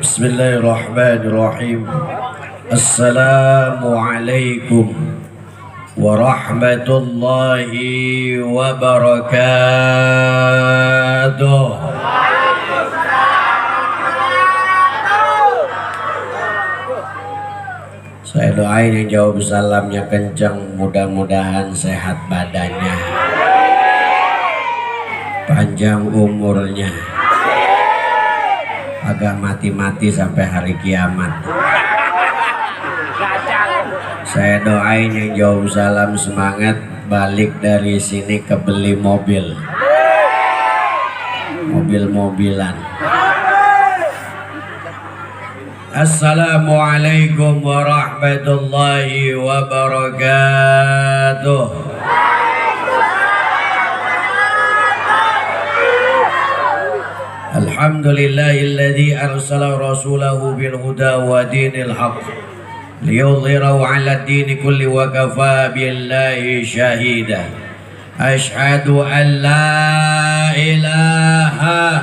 Bismillahirrahmanirrahim. Assalamualaikum warahmatullahi wabarakatuh. Saya doain yang jawab salamnya kencang, mudah-mudahan sehat badannya, panjang umurnya, agak mati-mati sampai hari kiamat. Saya doain yang jawab salam semangat balik dari sini kebeli mobil-mobilan. Assalamualaikum warahmatullahi wabarakatuh. Alhamdulillahilladzi arsala rasulahu bil huda wa dinil haqq liyudhhirahu 'ala ad-dini kulli wa kafa billahi shahida. Asyhadu an la ilaha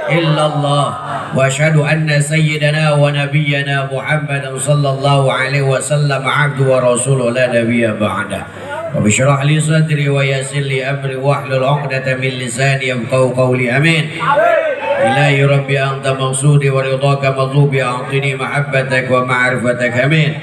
illallah wa asyhadu anna sayyidana wa nabiyyana Muhammadan sallallahu alaihi wasallam 'abduhu wa rasuluhu la nabiyya ba'dah. Wa bishrah li sadri wa yassir li amri wahlul 'uqdatam min lisani yafqahu qawli. Amin. Ilahi Rabbi anta maqsudi wa ridhaka madlubi a'tini mahabbatak wa ma'rifatak. Amin.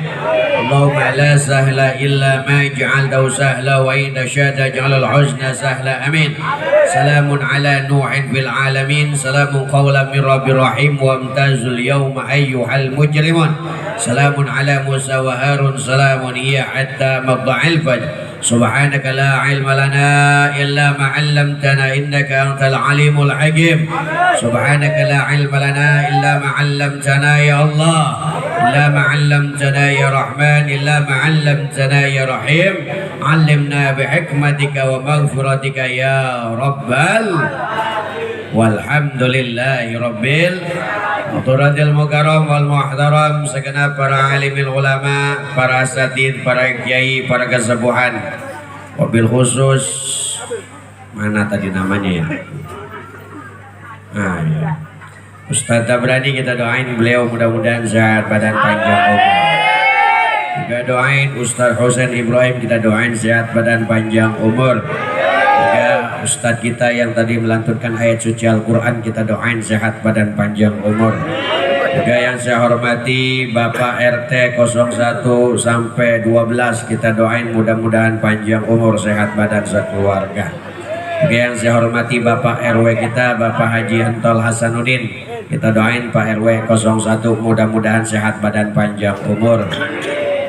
Allahumma la sahla illa ma ja'altahu sahla wa in syada ja'alal huzna sahla. Amin. Salamun ala nuhin fil alamin, salamun qawlan min rabbir rahim, wa amtazul yawma ayyuhal mujrimun. Salamun ala Musa wa Harun, salamun hiya hatta matla'il fajr. Subhanaka la ilma lana illa ma 'allamtana innaka antal alimul hakim. Subhanaka la ilma lana illa ma 'allamtana ya Allah, illa ma 'allamtana ya Rahman, illa ma 'allamtana ya Rahim. 'Allimna bi hikmatika wa maghfiratika ya Rabbal. Walhamdulillahi rabbil Hadirin mukarram wal muhtaram, segenap para alimil ulama, para asatidz, para kiai, para kesepuhan. Wabil khusus mana tadi namanya ya? Ya. Ustaz Tabrani, kita doain beliau mudah-mudahan sehat badan panjang umur. Juga doain Ustaz Husain Ibrahim, kita doain sehat badan panjang umur. Juga Ustaz kita yang tadi melantunkan ayat suci Al-Quran, kita doain sehat badan panjang umur. Juga yang saya hormati Bapak RT 01 sampai 12, kita doain mudah-mudahan panjang umur, sehat badan sekeluarga. Juga yang saya hormati Bapak RW kita, Bapak Haji Antol Hasanuddin, kita doain Pak RW 01 mudah-mudahan sehat badan panjang umur.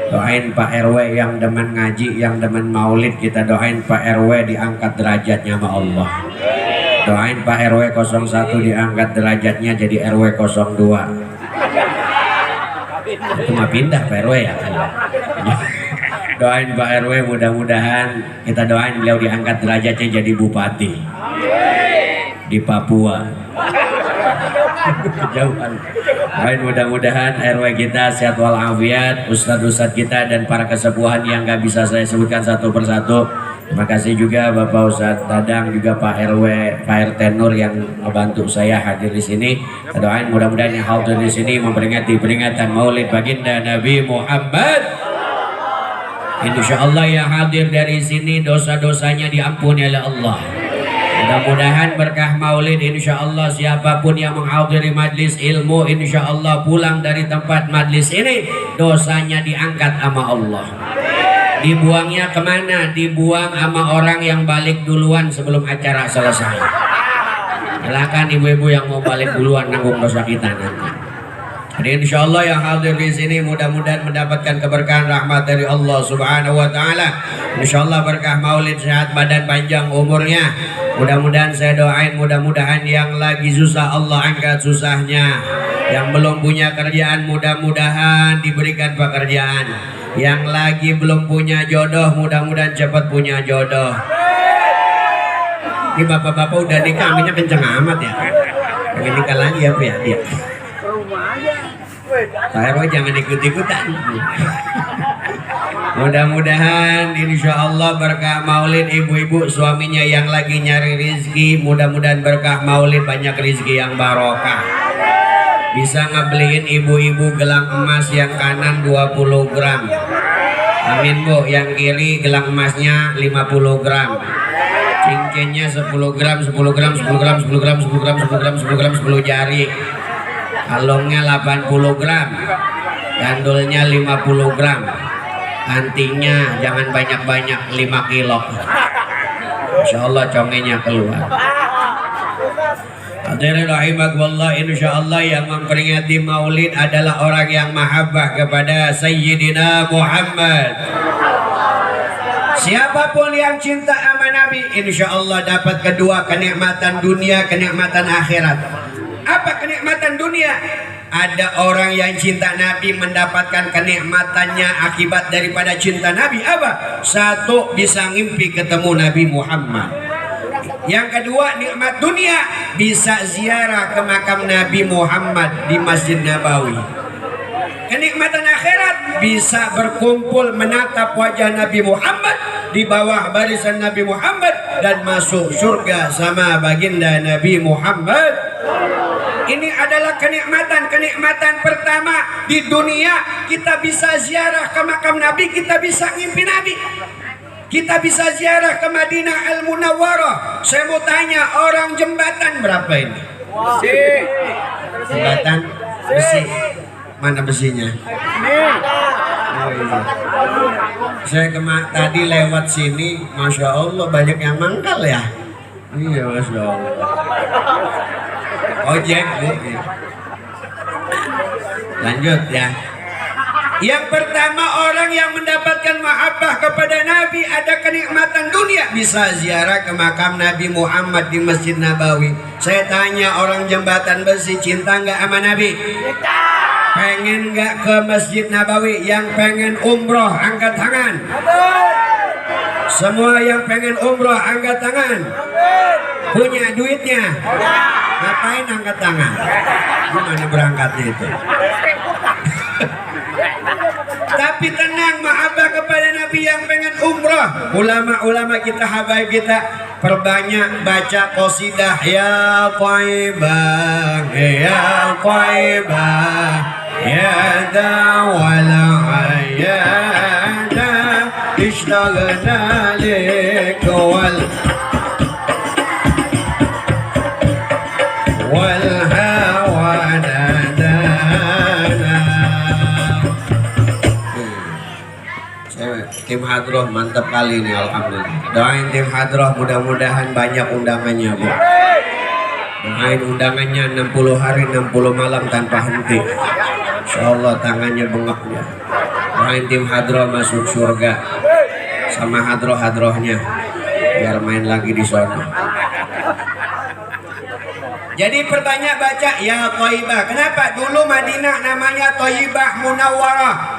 Doain Pak RW yang demen ngaji, yang demen maulid, kita doain Pak RW diangkat derajatnya sama Allah. Doain Pak RW 01 diangkat derajatnya jadi RW 02. Itu mah pindah Pak RW ya. Doain Pak RW mudah-mudahan, kita doain beliau diangkat derajatnya jadi bupati di Papua. Kejauhan. Doain mudah-mudahan RW kita sehat walafiat, ustadz-ustadz kita dan para kesepuhan yang gak bisa saya sebutkan satu persatu. Terima kasih juga Bapak Ustadz Dadang, juga Pak RW, Pak RT Nur yang membantu saya hadir di sini. Kita doain mudah-mudahan yang hadir di sini memperingati peringatan Maulid Baginda Nabi Muhammad. Insya Allah yang hadir dari sini dosa-dosanya diampuni oleh Allah. Mudah-mudahan berkah Maulid, insya Allah siapapun yang menghadiri majlis ilmu, insya Allah pulang dari tempat majlis ini dosanya diangkat sama Allah. Dibuangnya kemana? Dibuang sama orang yang balik duluan sebelum acara selesai. Silakan ibu-ibu yang mau balik duluan nanggung dosa kita nanti. Dan insyaallah yang hadir di sini mudah-mudahan mendapatkan keberkahan rahmat dari Allah Subhanahu wa taala. Insyaallah berkah Maulid, sehat badan, panjang umurnya. Mudah-mudahan saya doain, mudah-mudahan yang lagi susah Allah angkat susahnya. Yang belum punya kerjaan mudah-mudahan diberikan pekerjaan. Yang lagi belum punya jodoh mudah-mudahan cepat punya jodoh. Ini bapak-bapak udah nikah, aminnya kenceng amat ya. Pengen nikah lagi ya, ya dia. Saya jangan ikut-ikutan. Mudah-mudahan insya Allah berkah Maulid ibu-ibu suaminya yang lagi nyari rizki, mudah-mudahan berkah Maulid banyak rizki yang barokah. Bisa ngebeliin ibu-ibu gelang emas yang kanan 20 gram. Amin bu. Yang kiri gelang emasnya 50 gram. Cincinnya 10 gram, 10 gram, 10 gram, 10 gram, 10 gram, 10 gram, 10 gram, 10 jari. Kalungnya 80 gram, gandulnya 50 gram, antingnya jangan banyak-banyak 5 kilo. Insya Allah congenya keluar. Hadirin rahimakumullah, insya Allah yang memperingati Maulid adalah orang yang mahabbah kepada Sayyidina Muhammad. Siapapun yang cinta sama Nabi, insya Allah dapat kedua kenikmatan dunia, kenikmatan akhirat. Apa kenikmatan dunia? Ada orang yang cinta Nabi mendapatkan kenikmatannya akibat daripada cinta Nabi. Apa? Satu, bisa ngimpi ketemu Nabi Muhammad. Yang kedua, nikmat dunia, bisa ziarah ke makam Nabi Muhammad di Masjid Nabawi. Kenikmatan akhirat, bisa berkumpul menatap wajah Nabi Muhammad di bawah barisan Nabi Muhammad dan masuk surga sama baginda Nabi Muhammad. Ini adalah kenikmatan pertama di dunia. Kita bisa ziarah ke makam Nabi, kita bisa ngimpi Nabi. Kita bisa ziarah ke Madinah Al-Munawwarah. Saya mau tanya, orang jembatan berapa ini? Jembatan besi. Mana besinya? Oh, iya. Saya tadi lewat sini, masya Allah banyak yang mangkal ya. Iya, masya Allah. Ojek bu. Lanjut ya. Yang pertama, orang yang mendapatkan mahabbah kepada Nabi, ada kenikmatan dunia, bisa ziarah ke makam Nabi Muhammad di Masjid Nabawi. Saya tanya, orang jembatan besi cinta nggak sama Nabi? Pengen nggak ke Masjid Nabawi? Yang pengen umroh angkat tangan. Semua yang pengen umroh angkat tangan. Punya duitnya? Ngapain angkat tangan? Gimana berangkatnya itu? Tapi tenang, mahabbah kepada Nabi yang pengen umroh. Ulama-ulama kita, habaib kita, perbanyak baca qasidah ya Thaibah, ya Thaibah, ya dawal ayyada ishtagna lik wal hawa nadana. Tim Hadroh mantap kali ini, alhamdulillah. Doain tim Hadroh mudah-mudahan banyak undangannya bu. Doain undangannya 60 hari 60 malam tanpa henti. Insyaallah tangannya bengak ya. Doain tim Hadroh masuk surga sama hadroh-hadrohnya biar main lagi di sana. Jadi perbanyak baca ya Thaibah. Kenapa? Dulu Madinah namanya Thaibah Munawwarah.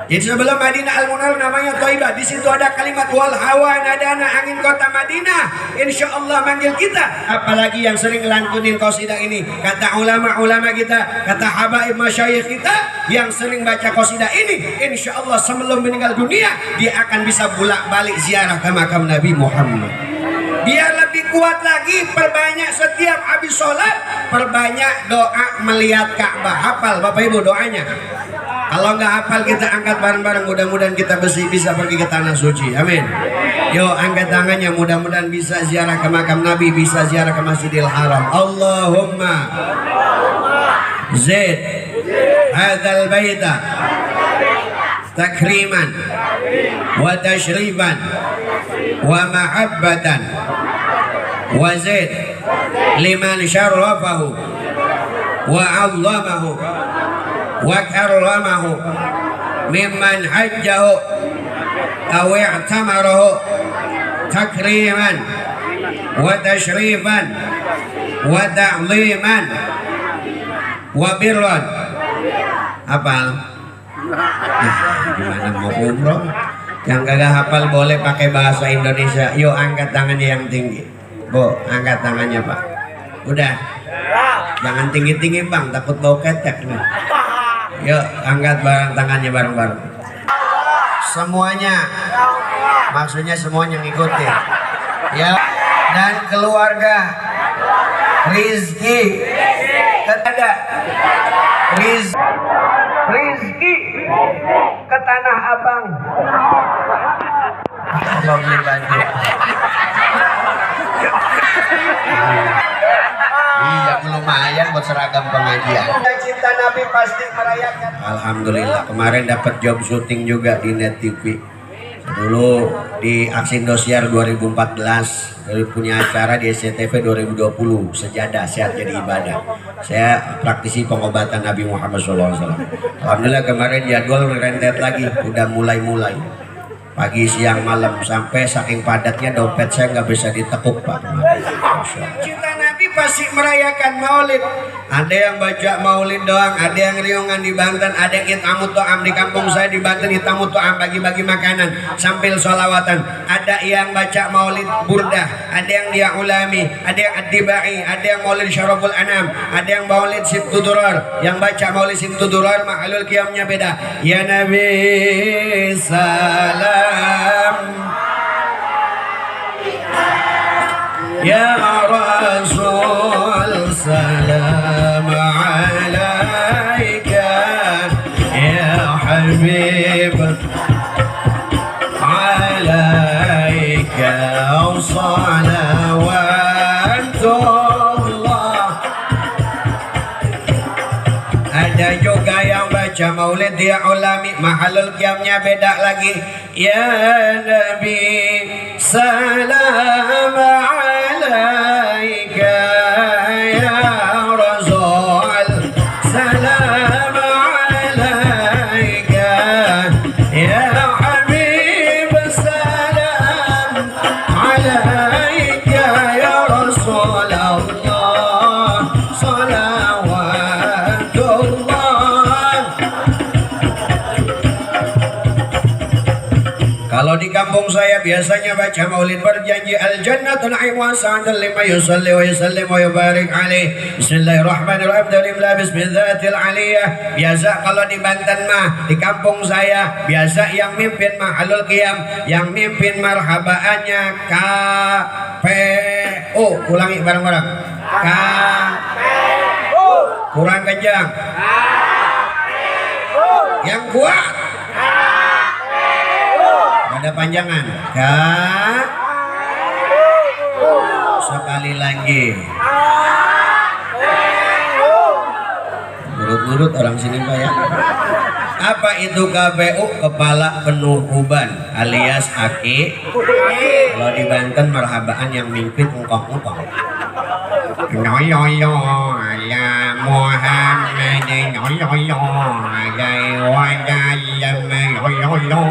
Jadi sebelum Madinah Al-Munawwarah namanya Thaibah. Di situ ada kalimat wal hawa nadana, angin kota Madinah. Insya Allah manggil kita. Apalagi yang sering lantunin qasidah ini. Kata ulama-ulama kita, kata habaib masyayikh kita yang sering baca qasidah ini, insya Allah sebelum meninggal dunia dia akan bisa bolak-balik ziarah ke makam Nabi Muhammad. Biar lebih kuat lagi, perbanyak setiap habis sholat, perbanyak doa melihat Ka'bah. Hafal Bapak Ibu doanya. Kalau nggak hafal kita angkat bareng-bareng, mudah-mudahan kita bisa pergi ke tanah suci. Amin. Yuk angkat tangannya, mudah-mudahan bisa ziarah ke makam Nabi, bisa ziarah ke Masjidil Haram. Allahumma zid hadzal baita takriman wa tashrifan wa mahabbatan wa zid liman syarrafahu wa 'azzamahu wa karramahu mimman hajjahu aw i'tamarahu takriman wa tashrifan wa ta'ziman wa birran. Hafal? Gimana mau umroh? Yang kagak hafal boleh pakai bahasa Indonesia. Yuk angkat tangannya yang tinggi. Bu, angkat tangannya Pak. Udah. Jangan tinggi-tinggi Bang, takut bau ketek nih. Yuk angkat tangannya bareng-bareng. Semuanya. Maksudnya semuanya ngikutin. Ya. Dan keluarga. Rizki. Ketada. Rizki ke Tanah Abang. Allah beli baju. Iya lumayan buat seragam pengajian. Cinta Nabi pasti merayakan. Alhamdulillah kemarin dapat job syuting juga di Net TV. Dulu di Aksi Indosiar 2014, dari punya acara di SCTV 2020, Sejadah Sehat Jadi Ibadah. Saya praktisi pengobatan Nabi Muhammad SAW. Alhamdulillah kemarin jadwal rentet lagi, udah mulai pagi siang malam, sampai saking padatnya dompet saya nggak bisa ditekuk Pak. Cinta Nabi pasti merayakan maulid. Ada yang baca maulid doang, ada yang riungan di Banten, ada yang itamut to'am di kampung saya di Banten, itamut to'am bagi-bagi makanan sambil sholawatan. Ada yang baca maulid burdah, ada yang dia ulami, ada yang ad-dibai, ada yang maulid syaraful anam, ada yang maulid simtudurar. Yang baca maulid simtudurar mahalul qiyamnya beda. Ya Nabi salam, ya Rasul salam alaika, ya Habib alaika salawatullah. Ada juga yang baca maulid dia ulami, mahalul qiyamnya beda lagi. Ya Nabi salam alaika, ya Rasul salam alaika, ya Habib salam alaika, ya Rasulullah salawatullah. Kalau di kampung saya biasanya baca maulid berjanji al-jannatu na'imu sa'adan lima yusalli wa yusallim wa yubarik alaih. Bismillahirrahmanirrahim. Dalimlah bismillahil aliyah. Biasa kalau di Banten mah, di kampung saya biasa yang mimpin mahalul qiyam, yang mimpin marhabaannya KPU. Ulangi bareng-bareng. KPU. Kurang kencang. Yang kuat. Ada panjangan. Sekali lagi. Nurut-nurut orang sini Pak ya. Apa itu KPU? Kepala penuh uban alias aki. Kalau di Banten marhabaan yang mimpin engkong-engkong. Noyoyo ya Muhammad, noyoyo alaihi wa sallam, noyoyo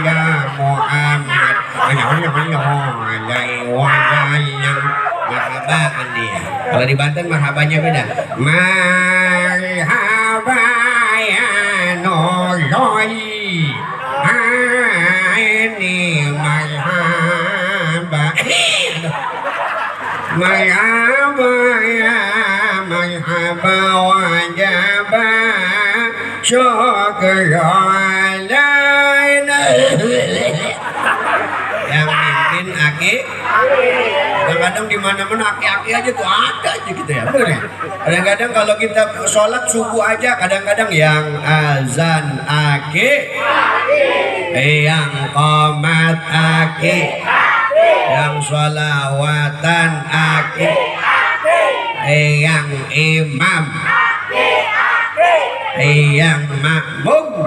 ya Muhammad, noyoyo alaihi wa sallam. Marhabaan dia. Kalau di Banten marhabannya beda. Marhaba ya noyoy, ini marhaba. Marhaba ya marhaba wajaba syukran. Yang mimpin aki. Kadang-kadang di mana-mana aki-aki aja tuh ada aja gitu ya. Bener ya? Kadang-kadang kalau kita sholat subuh aja, kadang-kadang yang azan aki, yang qomat aki, yang sholawatan aki, yang imam, yang makmum,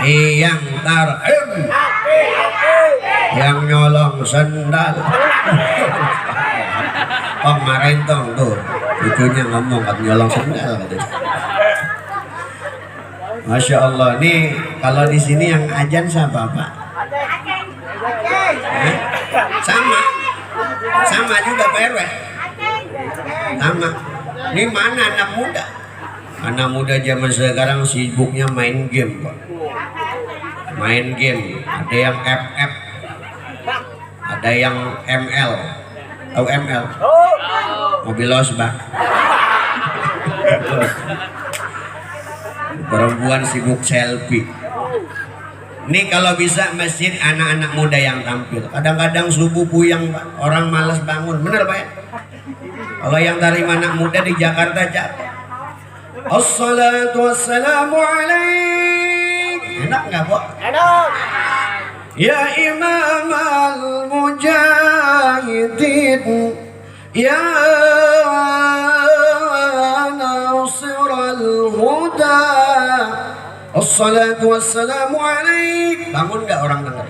yang tarhim, yang nyolong sendal. Oh marahin tuh lucunya ngomong kan nyolong sendal. Masya Allah. Nih kalau di sini yang ajan siapa Pak? Sama juga Pak RW. Sama. Ini mana anak muda? Anak muda zaman sekarang sibuknya main game Pak. Main game. Ada yang FF, ada yang ML. Tahu ML? Mobil losbak. Perempuan sibuk selfie. Nih kalau bisa masjid anak-anak muda yang tampil. Kadang-kadang subuh puyang Pak, orang malas bangun. Bener Pak ya? Kalau yang dari anak muda di Jakarta capek. Assalatu wassalamu alaik. Enak nggak Pak? Enak. Ya Imam al-Mujahidin, Ya Nasir al-Huda, Assalatu wassalamu alaik. Bangun nggak orang dengar?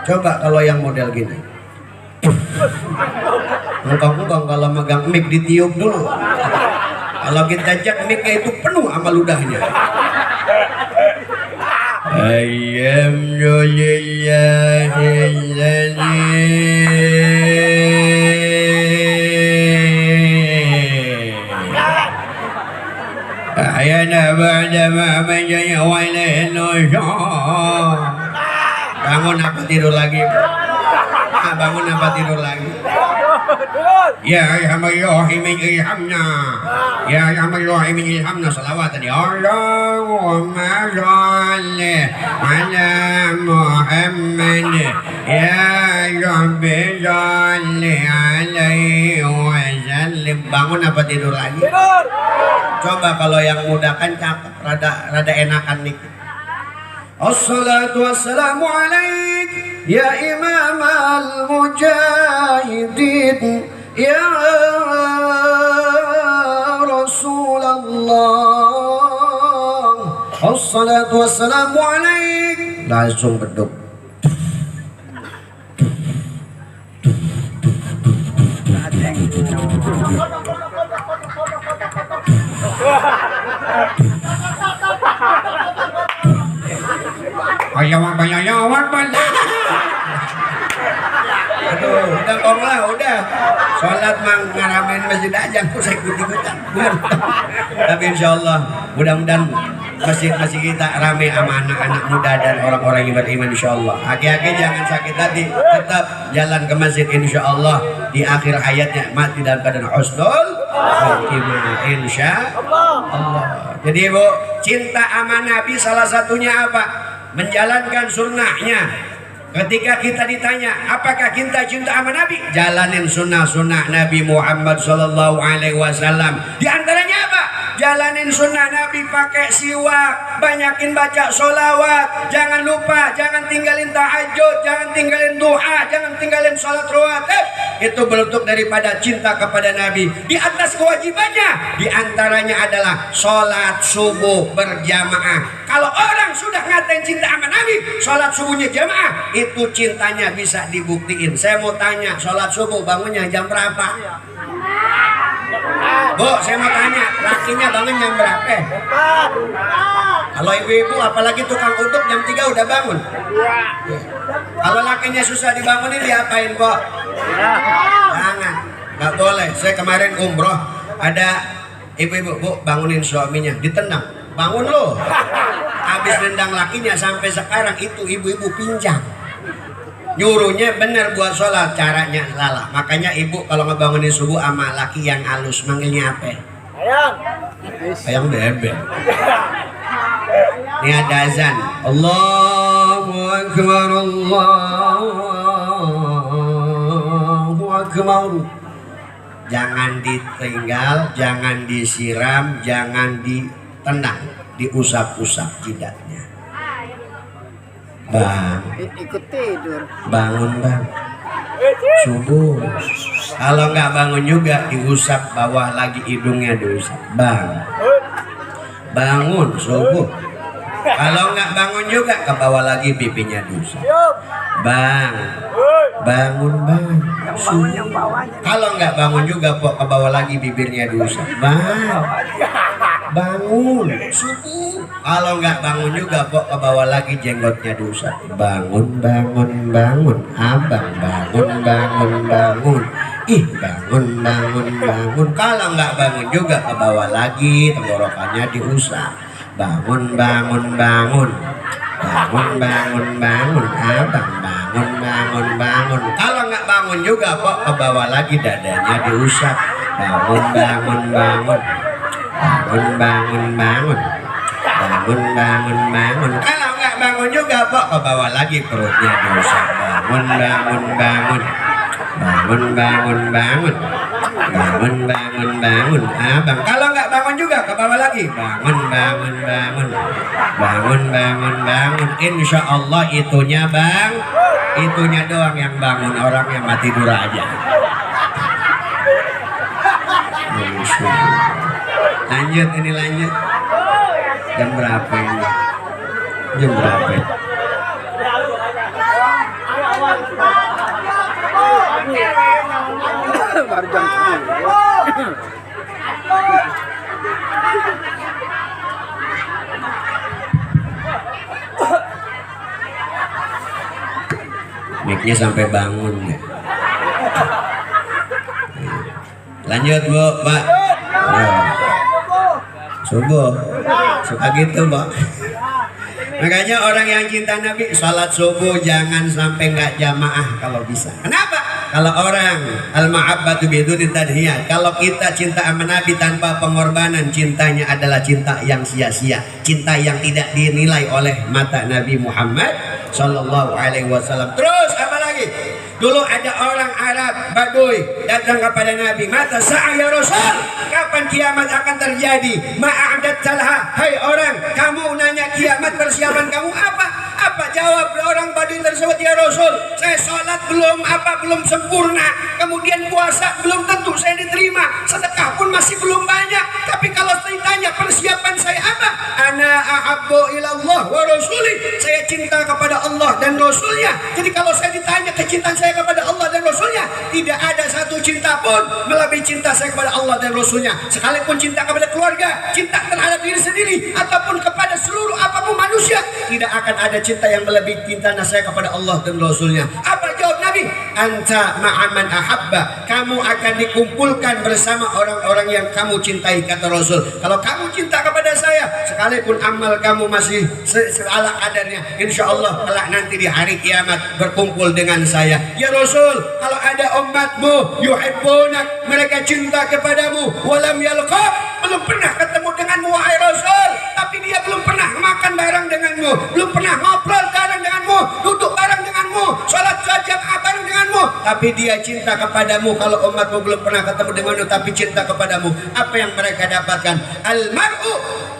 Coba kalau yang model gini. Engkong-engkong kalau megang mic ditiup dulu. Kalau kita cek mic-nya itu penuh sama ludahnya. Ayana ba'da ma majaya wa ilaihi nusyur. Bangun apa tidur lagi? Bangun apa tidur lagi? Ya arhamar rahimin irhamna. Ya arhamar rahimin irhamna. Salawatan ya Allahumma shalli ala Muhammad. Ya Rabbi shalli alaihi wa sallim. Bangun apa tidur lagi? Coba kalau yang muda kan cakep, rada enakan nih. Assalatu wassalamu alaik ya Imam al-Mujahidin, Ya Rasulullah. Assalatu wassalamu alaik. Langsung beduk. Ayawan aduh, udah kong lah, udah sholat mang ngaramin masjid aja, aku saya ikut-ikutan. Tapi insya Allah mudah-mudahan masjid-masjid kita rame sama anak-anak muda dan orang-orang yang beriman insya Allah. Aki-aki jangan sakit hati, tetap jalan ke masjid insya Allah. Di akhir hayatnya mati dalam keadaan husnul khotimah insya Allah. Jadi Bu, cinta sama Nabi salah satunya apa? Menjalankan sunnahnya. Ketika kita ditanya, apakah kita cinta sama Nabi? Jalanin sunnah-sunnah Nabi Muhammad Sallallahu Alaihi Wasallam. Di antaranya apa? Jalanin sunnah Nabi, pakai siwak, banyakin baca sholawat. Jangan lupa, jangan tinggalin tahajud, jangan tinggalin duha, jangan tinggalin sholat rawatib. Itu bentuk daripada cinta kepada Nabi. Di atas kewajibannya, di antaranya adalah sholat subuh berjamaah. Kalau orang sudah ngatain cinta sama Nabi, sholat subuhnya jamaah, itu cintanya bisa dibuktiin. Saya mau tanya, sholat subuh bangunnya jam berapa? Bu, saya mau tanya, lakinya bangun jam berapa? Kalau ibu-ibu, apalagi tukang uduk jam 3 udah bangun. Kalau lakinya susah dibangunin, diapain kok? Jangan, nggak boleh. Saya kemarin umroh, ada ibu-ibu, Bu, bangunin suaminya, ditendang. Bangun lo. Habis nendang lakinya sampai sekarang itu ibu-ibu pincang. Nyuruhnya benar buat sholat, caranya salah. Makanya ibu kalau ngebangunin subuh sama laki yang halus, manggilnya apa? Ayang. Ayang bebek. Ini ada azan. Allahu Akbar, Allahu Akbar. Jangan ditinggal, jangan disiram, jangan ditendang, diusap-usap jidatnya. Bang, ikut tidur. Bangun bang, subuh. Kalau nggak bangun juga diusap bawah lagi, hidungnya diusap. Bang, bangun subuh. Kalau nggak bangun juga ke bawah lagi, pipinya diusap. Bang, bangun bang, subuh. Kalau nggak bangun juga ke bawah lagi, bibirnya diusap. Bang, bangun subuh. Kalau nggak bangun juga kok ke bawah lagi jenggotnya dosa. Bangun bangun bangun abang, bangun bangun bangun, ih bangun bangun bangun. Kalau nggak bangun juga ke bawah lagi, tenggorokannya diusap. Bangun bangun bangun, bangun bangun bangun abang, bangun bangun bangun. Kalau nggak bangun juga kok ke bawah lagi, dadanya diusap. Bangun bangun bangun, bangun bangun bangun, bangun bangun bangun. Kalau nggak bangun juga kok ke bawah lagi, perutnya diusap. Bangun bangun bangun, bangun bangun bangun, bangun bangun bangun abang. Kalau nggak bangun juga ke bawah lagi. Bangun bangun bangun, bangun bangun bangun. Insya Allah itunya bang, itunya doang yang bangun, orang yang mati tidur aja. Lanjut ini lanjut. Jam berapa ini? Jam berapa? Baru jam 10. Mic-nya sampai bangun ya. Lanjut Bu, Pak. Subuh suka gitu Pak. Makanya orang yang cinta Nabi salat subuh jangan sampai nggak jamaah kalau bisa. Kenapa? Kalau orang al-mahabbatu biduni tadhiyah, kalau kita cinta sama Nabi tanpa pengorbanan, cintanya adalah cinta yang sia-sia, cinta yang tidak dinilai oleh mata Nabi Muhammad sallallahu alaihi wasallam. Terus apa lagi? Dulu ada orang Arab Baduy datang kepada Nabi, mata sa'a ya Rasul, kapan kiamat akan terjadi? Ma'adat talha, hai orang, kamu nanya kiamat, persiapan kamu apa? Apa jawab orang Baduy tersebut? Ya Rasul, saya sholat belum sempurna, kemudian puasa belum tentu saya diterima, sedekah pun masih belum banyak. Tapi kalau saya tanya persiapan saya apa? Ana ahabbu ilallah wa rasuli, saya cinta kepada Allah dan Rasulnya. Jadi kalau saya ditanya kecintaan saya kepada Allah dan Rasulnya, tidak ada satu cinta pun melebihi cinta saya kepada Allah dan Rasulnya. Sekalipun cinta kepada keluarga, cinta terhadap diri sendiri, ataupun kepada seluruh apapun manusia, tidak akan ada cinta yang melebihi cinta saya kepada Allah dan Rasulnya. Apa jawab Nabi? Anta ma'aman ahabba, kamu akan dikumpulkan bersama orang-orang yang kamu cintai, kata Rasul. Kalau kamu cinta kepada saya, sekalipun amal kamu masih ala kadarnya, insya Allah kelak nanti di hari kiamat berkumpul dengan saya. Ya Rasul, kalau ada umatmu yuhibbunak, mereka cinta kepadamu, walam yalqa, belum pernah ketemu denganmu wahai Rasul, tapi dia belum pernah makan bareng denganmu, belum pernah ngobrol bareng denganmu, duduk bareng denganmu, sholat jamaah bareng denganmu, tapi dia cinta kepadamu. Kalau umatmu belum pernah ketemu denganmu tapi cinta kepadamu, apa yang mereka dapatkan? Al-mar'u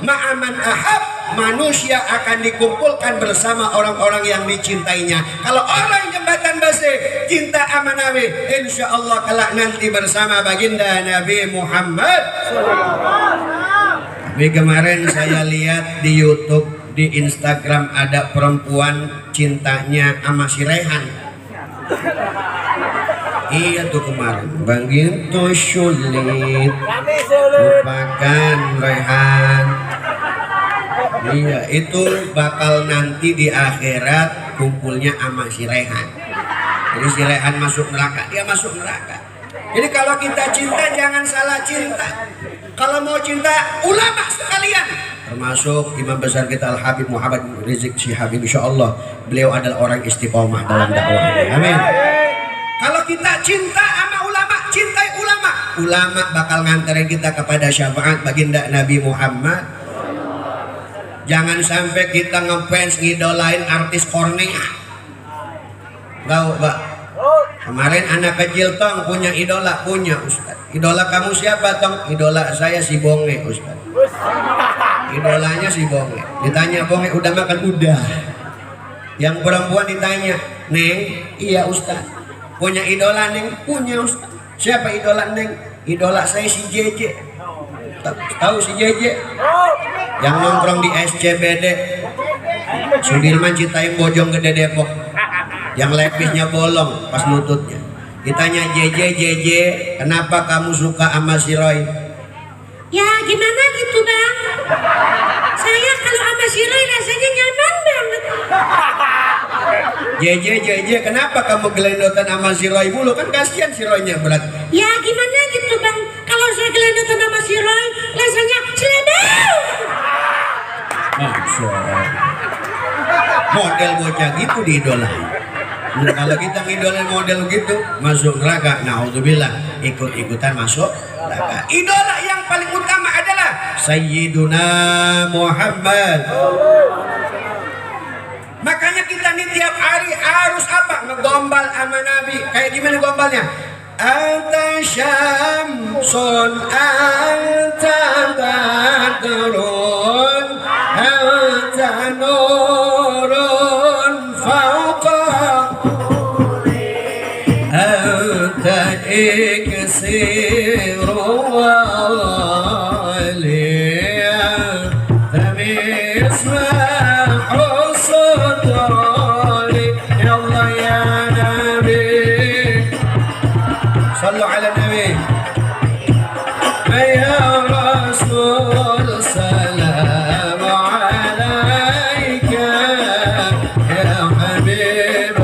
ma'aman ahab, manusia akan dikumpulkan bersama orang-orang yang dicintainya. Kalau orang jembatan base cinta sama Nabi, insya Allah kelak nanti bersama baginda Nabi Muhammad. Tapi kemarin saya lihat di YouTube, di Instagram ada perempuan cintanya sama si Rehan. Iya tuh kemarin, begitu sulit lupakan Rehan. Iya, itu bakal nanti di akhirat kumpulnya sama si Rehan. Jadi si Rehan masuk neraka, dia masuk neraka. Jadi kalau kita cinta jangan salah cinta. Kalau mau cinta ulama sekalian, termasuk imam besar kita Al-Habib Muhammad Rizik Syihab, insya Allah beliau adalah orang istiqomah dalam dakwah. Amin. Kalau kita cinta sama ulama, cintai ulama, ulama bakal nganterin kita kepada syafaat baginda Nabi Muhammad. Jangan sampai kita ngefans ngidolain artis Kornea. Tahu Pak? Kemarin anak kecil Tong punya idola, punya Ustaz. Idola kamu siapa Tong? Idola saya si Bonge Ustaz. Idolanya si Bonge. Ditanya Bonge udah makan? Udah. Yang perempuan ditanya, Neng? Iya Ustaz. Punya idola Neng? Punya Ustaz. Siapa idola Neng? Idola saya si JJ. Tahu si JJ? Yang nongkrong di SCBD Sudirman Citaim Bojong Gede Depok, yang lepisnya bolong pas lututnya. Ditanya JJ, kenapa kamu suka sama si Roy? Ya gimana gitu Bang, Saya kalau sama si Roy rasanya nyaman banget. JJ, kenapa kamu gelendotan sama si Roy mulu? Kan kasihan si Roynya berat. Ya gimana gitu bang, kalau saya gelendotan sama si Roy rasanya selebel. Model bocah gitu diidolain. Kalau kita ngidolain model gitu masuk neraka, naudzubillah, ikut-ikutan masuk neraka. Idola yang paling utama adalah Sayyiduna Muhammad. Makanya kita nih tiap hari harus apa? Ngegombal sama Nabi. Kayak gimana gombalnya? Anta syamsun anta badrun anta nurun fauqa anta iksiru waliyah tamismah usudroni ya Allah ya Nabi. صلوا على النبي يا رسول سلام عليك يا حبيب.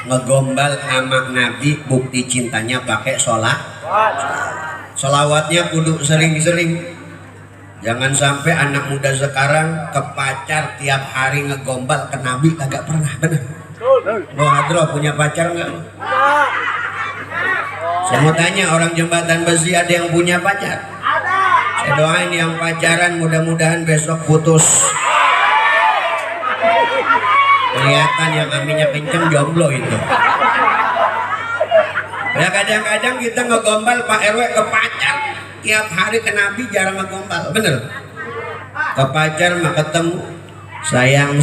Ngegombal sama Nabi bukti cintanya pakai sholat. Selawatnya kudu sering-sering. Jangan sampai anak muda sekarang ke pacar tiap hari ngegombal ke Nabi kagak pernah. Bener? Lo Hadro punya pacar nggak? Saya mau tanya, orang Jembatan Besi ada yang punya pacar? Saya doain yang pacaran mudah-mudahan besok putus. Kelihatan yang aminya kenceng jomblo itu. Ya kadang-kadang kita ngegombal Pak RW ke pacar, tiap hari ke Nabi jarang ngegombal, bener? Ke pacar mah ketemu, sayang,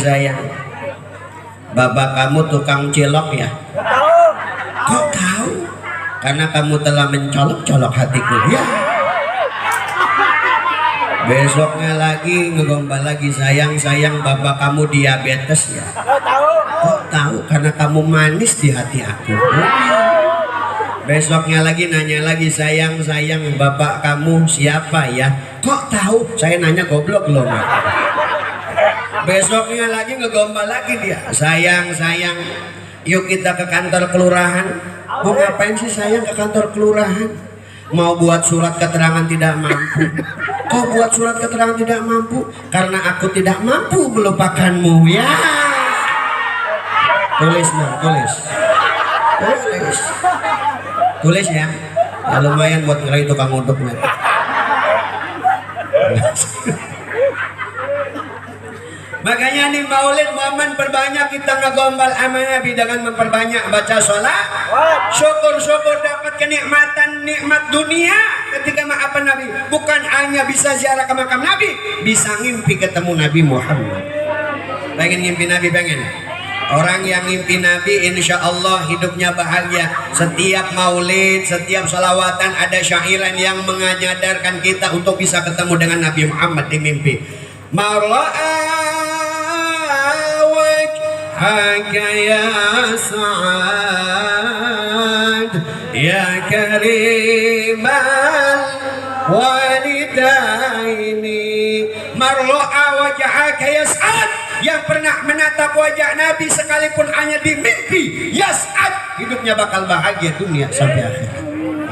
bapak kamu tukang cilok ya? Kok tahu? Karena kamu telah mencolok-colok hatiku, ya. Besoknya lagi ngegombal lagi, sayang, bapak kamu diabetes ya? Kok tahu? Karena kamu manis di hati aku. Besoknya lagi nanya lagi, sayang, bapak kamu siapa ya? Kok tahu? Saya nanya goblok loh. Besoknya lagi ngegombal lagi dia, sayang, yuk kita ke kantor kelurahan. Mau ngapain sih sayang ke kantor kelurahan? Mau buat surat keterangan tidak mampu. Kok buat surat keterangan tidak mampu? Karena aku tidak mampu melupakanmu, ya. Tulis ya, ya lumayan buat ngeraih tukang uduk. Makanya nih maulid momen perbanyak kita ngegombal sama Nabi dengan memperbanyak baca sholat. Syukur dapat kenikmatan nikmat dunia ketika maafan Nabi. Bukan hanya bisa ziarah ke makam Nabi, bisa ngimpi ketemu Nabi Muhammad. Pengen ngimpi Nabi, pengen? Orang yang mimpi Nabi insya Allah hidupnya bahagia. Setiap maulid, setiap salawatan ada syairan yang mengajarkan kita untuk bisa ketemu dengan Nabi Muhammad di mimpi. Mar'awajhaka ya Sa'ad ya karimal walidaini. Mar'awajhaka ya Sa'ad, yang pernah menatap wajah Nabi sekalipun hanya di mimpi, yas'ad, hidupnya bakal bahagia dunia sampai akhirat.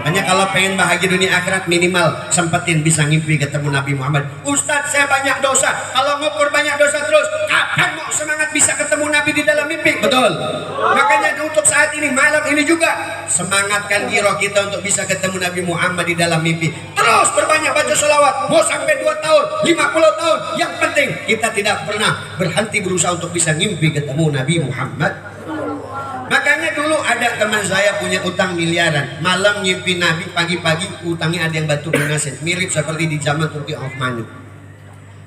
Makanya kalau pengen bahagia dunia akhirat minimal sempetin bisa ngimpi ketemu Nabi Muhammad. Ustadz, saya banyak dosa. Kalau ngukur banyak dosa terus, kapan mau semangat bisa ketemu Nabi di dalam mimpi? Betul. Makanya untuk saat ini, malam ini juga semangatkan diri kita untuk bisa ketemu Nabi Muhammad di dalam mimpi. Terus berbanyak baca sholawat. Mau sampai 2 tahun, 50 tahun. Yang penting kita tidak pernah berhenti berusaha untuk bisa ngimpi ketemu Nabi Muhammad. Makanya dulu ada teman saya punya utang miliaran, malam ngimpi Nabi, pagi-pagi utangnya ada yang batu lunasin, mirip seperti di zaman Turki Ottoman.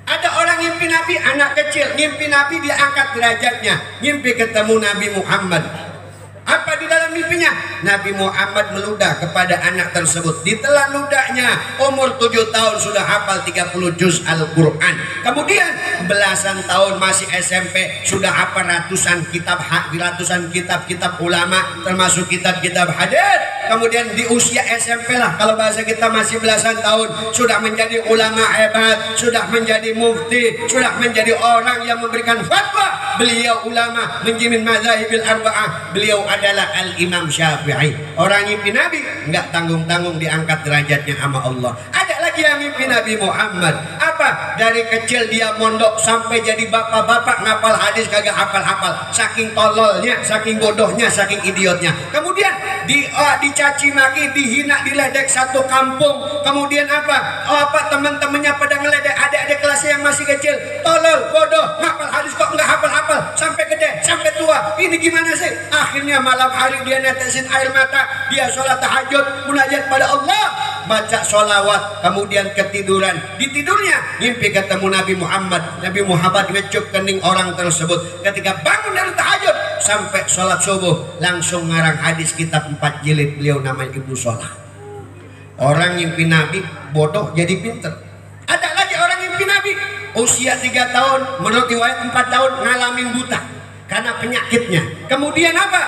Ada orang ngimpi Nabi, anak kecil ngimpi Nabi, dia angkat derajatnya, ngimpi ketemu Nabi Muhammad. Apa di dalam mimpinya? Nabi Muhammad meludah kepada anak tersebut, ditelan ludahnya, umur 7 tahun sudah hafal 30 juz Al-Quran. Kemudian belasan tahun masih SMP sudah apa ratusan kitab ulama termasuk kitab-kitab hadis. Kemudian di usia SMP lah kalau bahasa kita masih belasan tahun sudah menjadi ulama hebat, sudah menjadi mufti, sudah menjadi orang yang memberikan fatwa. Beliau ulama menjamin mazhabil arba'ah. Beliau adalah Al-Imam Syafi'i. Orang mimpi Nabi enggak tanggung-tanggung diangkat derajatnya sama Allah. Ada lagi yang mimpi Nabi Muhammad. Apa? Dari kecil dia mondok sampai jadi bapak-bapak ngapal hadis kagak hafal-hafal. Saking tololnya, saking bodohnya, saking idiotnya. Kemudian dicaci maki, dihina, diledek satu kampung. Kemudian apa? Teman-temannya pada ngeledek adik-adik kelasnya yang masih kecil. Tolol, bodoh, ngapal hadis kok nggak hafal-hafal. Sampai gede, sampai tua. Ini gimana sih? Akhirnya malam hari dia netesin air mata. Dia sholat tahajud, munajat pada Allah, baca sholawat, kemudian ketiduran. Di tidurnya mimpi ketemu Nabi Muhammad. Nabi Muhammad ngecup kening orang tersebut. Ketika bangun dari tahajud sampai sholat subuh langsung ngarang hadis kitab 4 jilid. Beliau namanya Ibnu Sholah. Orang mimpi Nabi bodoh jadi pinter. Ada lagi orang mimpi Nabi usia 3 tahun, menurut riwayat 4 tahun ngalamin buta karena penyakitnya. Kemudian apa?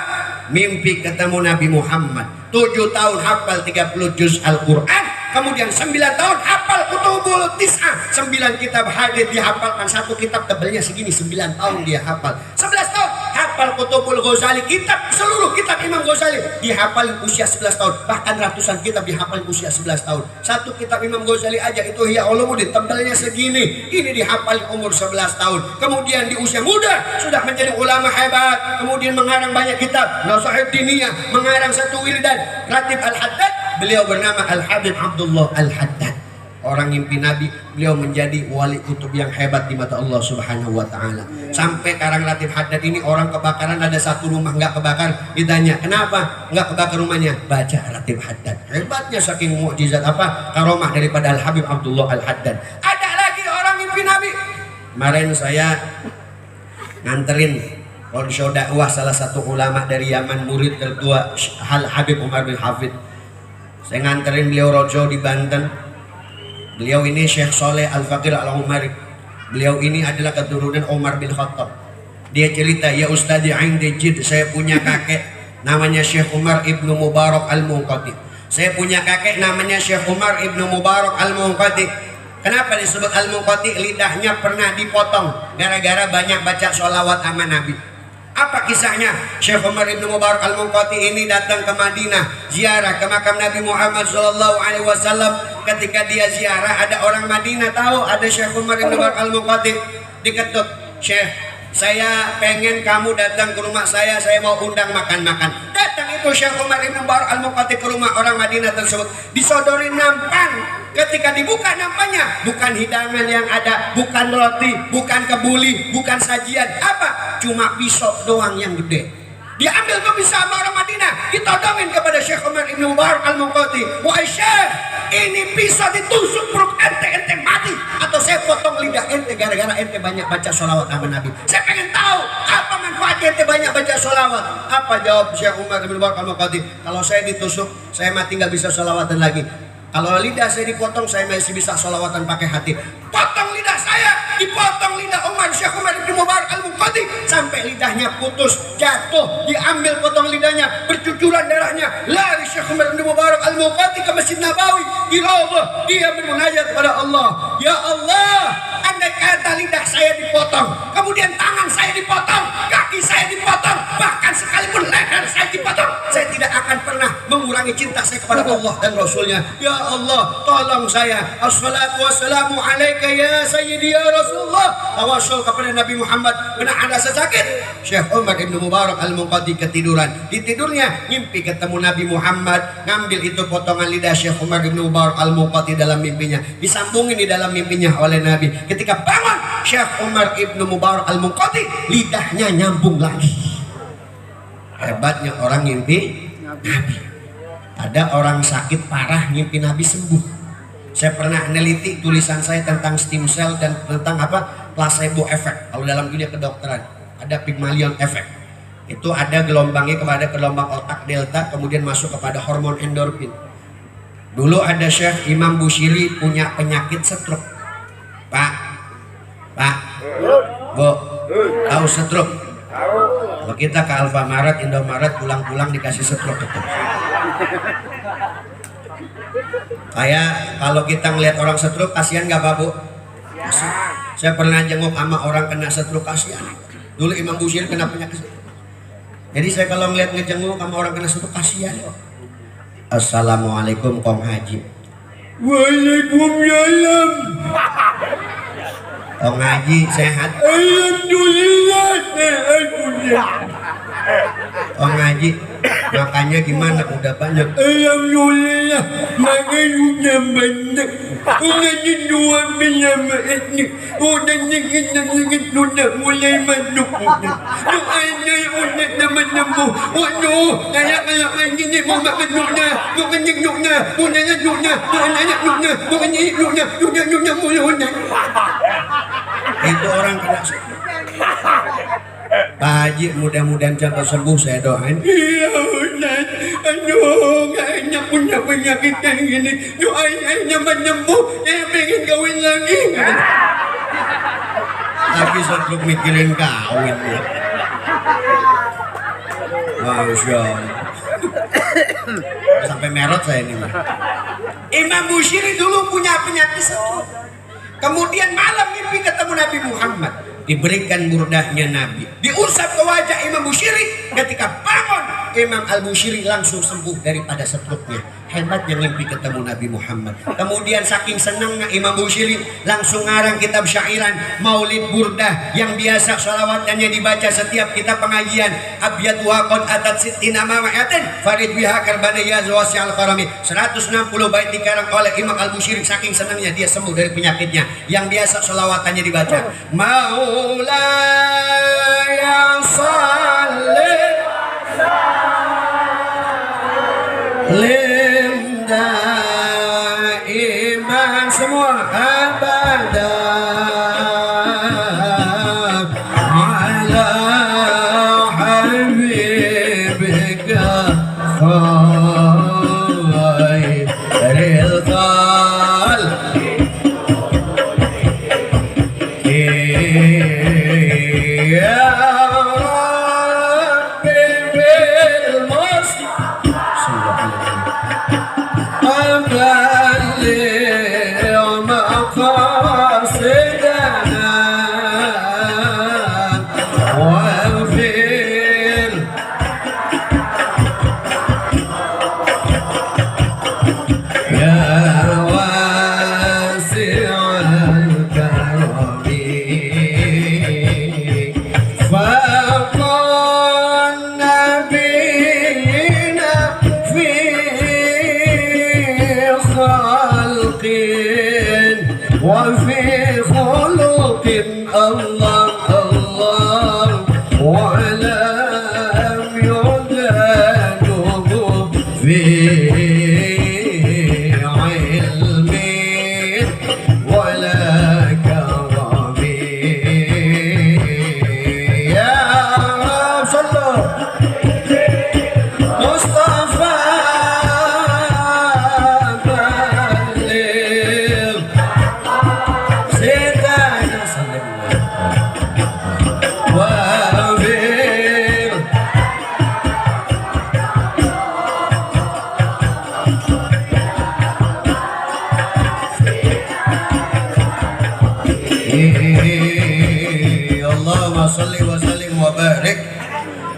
Mimpi ketemu Nabi Muhammad. 7 tahun hafal 30 juz Al-Quran. Kemudian 9 tahun hafal Kutubul Tis'ah. 9 kitab hadis dihafalkan. Satu kitab tebelnya segini, 9 tahun dia hafal. 11 tahun hafal Kutubul Ghazali. Seluruh kitab Imam Ghazali dihafal usia 11 tahun. Bahkan ratusan kitab dihafal usia 11 tahun. Satu kitab Imam Ghazali aja itu Ihya Ulumuddin, tebelnya segini. Ini dihafal umur 11 tahun. Kemudian di usia muda sudah menjadi ulama hebat. Kemudian mengarang banyak kitab. Nasihat Diniyah, mengarang satu wiridan Ratib Al-Haddad. Beliau bernama Al-Habib Abdullah Al-Haddad. Orang mimpi Nabi, beliau menjadi wali kutub yang hebat di mata Allah Subhanahu wa taala. Sampai karang Ratib Haddad ini orang kebakaran, ada satu rumah nggak kebakar, ditanya, "Kenapa nggak kebakar rumahnya?" Baca Ratib Haddad. Hebatnya saking mukjizat karomah daripada Al-Habib Abdullah Al-Haddad. Ada lagi orang mimpi Nabi. Kemarin saya nganterin roadshow dakwah salah satu ulama dari Yaman, murid tertua Al-Habib Umar bin Hafid. Saya nganterin beliau roadshow di Banten. Beliau ini Syekh Soleh Al-Fakir Al-Umari. Beliau ini adalah keturunan Umar bin Khattab. Dia cerita, "Ya Ustadz indi jid, saya punya kakek namanya Syekh Umar Ibnu Mubarak Al-Munqati. Saya punya kakek namanya Syekh Umar Ibnu Mubarak Al-Munqati." Kenapa disebut Al-Munqati? Lidahnya pernah dipotong gara-gara banyak baca sholawat sama Nabi. Apa kisahnya? Syekh Umar Ibnu Mubarak Al-Munqati ini datang ke Madinah, ziarah ke makam Nabi Muhammad SAW. Ketika dia ziarah, ada orang Madinah tahu ada Syekh Umar Ibnu Mubarak Al-Munqati. Diketuk, "Syekh, saya pengen kamu datang ke rumah saya mau undang makan-makan." Datang itu Syekh Umar Ibnu Mubarak Al-Munqati ke rumah orang Madinah tersebut. Disodorin nampan. Ketika dibuka nampaknya bukan hidangan yang ada, bukan roti, bukan kebuli, bukan sajian. Apa? Cuma pisau doang yang gede. Diambil ke pisau sama orang Madinah, ditodongin kepada Syekh Umar Ibnu Mubarak Al-Munqati. "Wahai Syekh, ini pisau ditusuk perut ente mati, atau saya potong lidah ente gara-gara ente banyak baca sholawat sama Nabi. Saya pengen tahu apa manfaatnya ente banyak baca sholawat." Apa jawab Syekh Umar Ibnu Mubarak Al-Munqati? "Kalau saya ditusuk, saya mati nggak bisa sholawatan lagi. Kalau lidah saya dipotong, saya masih bisa sholawatan pakai hati. Potong lidah saya, dipotong lidah Syekh Umar Ibnu Mubarak Al-Munqati sampai lidahnya putus, jatuh, diambil potong lidahnya, bercucuran darahnya. Lari Syekh Umar Ibnu Mubarak Al-Munqati ke Masjid Nabawi, di Raudhah, dia bermunajat kepada Allah. Ya Allah, andai kata lidah saya dipotong, kemudian tangan saya dipotong, kaki saya dipotong, bahkan sekalipun leher saya dipotong, saya tidak akan pernah mengurangi cinta saya kepada Allah dan Rasulnya. Ya Allah, tolong saya. Assalatu wassalamu alaika ya sayyidi ya Rasulullah. Tawassul kepada Nabi Muhammad, benar ada sakit. Syekh Umar Ibnu Mubarak Al-Munqati ketiduran. Di tidurnya mimpi ketemu Nabi Muhammad, ngambil itu potongan lidah Syekh Umar Ibnu Mubarak Al-Munqati dalam mimpinya, disambungin di dalam mimpinya oleh Nabi. Ketika bangun Syekh Umar Ibnu Mubarak Al-Munqati, lidahnya nyambung lagi. Hebatnya orang mimpi Nabi. Ada orang sakit parah mimpi Nabi sembuh. Saya pernah meneliti tulisan saya tentang stem cell dan tentang placebo effect. Kalau dalam dunia kedokteran ada Pygmalion effect. Itu ada gelombangnya kepada gelombang otak delta, kemudian masuk kepada hormon endorfin. Dulu ada Syekh Imam Bushiri punya penyakit stroke. Pak, Tahu setruk? Kalau kita ke Alfamaret, Indomaret, pulang-pulang dikasih setruk tetap. Kayak kalau kita ngelihat orang setruk, kasihan nggak Pak Bu? Saya pernah jenguk sama orang kena setruk, kasihan. Dulu Imam Busiri kena penyakit setruk. Jadi saya kalau ngelihat ngejenguk sama orang kena setruk, kasihan. Assalamualaikum Kong Haji. Waalaikumsalam. Kong Haji sehat? Alhamdulillah sehat. Kong Haji makanya gimana, udah banyak? Alhamdulillah makan udah banyak. Udah dua bersama etnik. Udah sedikit sudah mulai masuk. Doanya udah teman-teman. Waduh, kayak gini mau makan sudah, mau kenyang sudah, mau nanya sudah, mau nanya sudah, mau kenyang sudah mulai. Itu orang kena Pak Haji, mudah-mudahan cepat sembuh, saya doain. Iya Ustaz, aduh gak enak punya penyakit kayak gini. Doain saya cepat sembuh, saya pengen kawin lagi. Lagi setruk mikirin kawin ya. Masya Allah. Sampai merot saya ini. Imam Busiri dulu punya penyakit setruk. Kemudian malam mimpi ketemu Nabi Muhammad, diberikan burdahnya Nabi, diusap ke wajah Imam Busiri. Ketika bangun, Imam Al-Busiri langsung sembuh daripada setruknya. Hebatnya mimpi ketemu Nabi Muhammad. Kemudian saking senangnya Imam Busiri langsung ngarang kitab syairan Maulid Burdah yang biasa sholawatnya dibaca setiap kita pengajian. Abyad wa qad atat sittina ma'atin farid biha karbanaya zawasi al-qarami. 160 bait dikarang oleh Imam Al-Busiri. Saking senangnya dia sembuh dari penyakitnya yang biasa sholawatnya dibaca. Maulaya salli daiman semua abada ala habibika khairil khalqi ya Rabbi bil Mustafa بلغ مقاصدنا واغفر يا واسع الكرم فقل نبينا في خلق وفي خلق الله الله ولم يدانه في علم ولا كرم يا صلى مصطفى Allahumma salli wa sallim wa barik.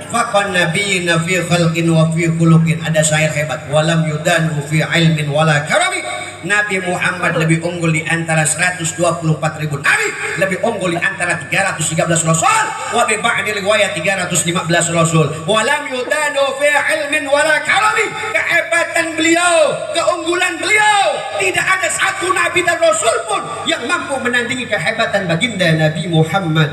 Faqan nabiyina fi khalqin wa fi khuluqin. Ada syair hebat, walam yudanu fi ilmin wala karami. Nabi Muhammad lebih unggul di antara 124.000 nabi, lebih unggul di antara 313 rasul, wa bi ba'di riwayat 315 rasul. Walam yudanu fi ilmin wala karami. Kehebatan beliau, keunggulan beliau, tidak ada satu nabi dan rasul pun yang mampu menandingi kehebatan baginda Nabi Muhammad.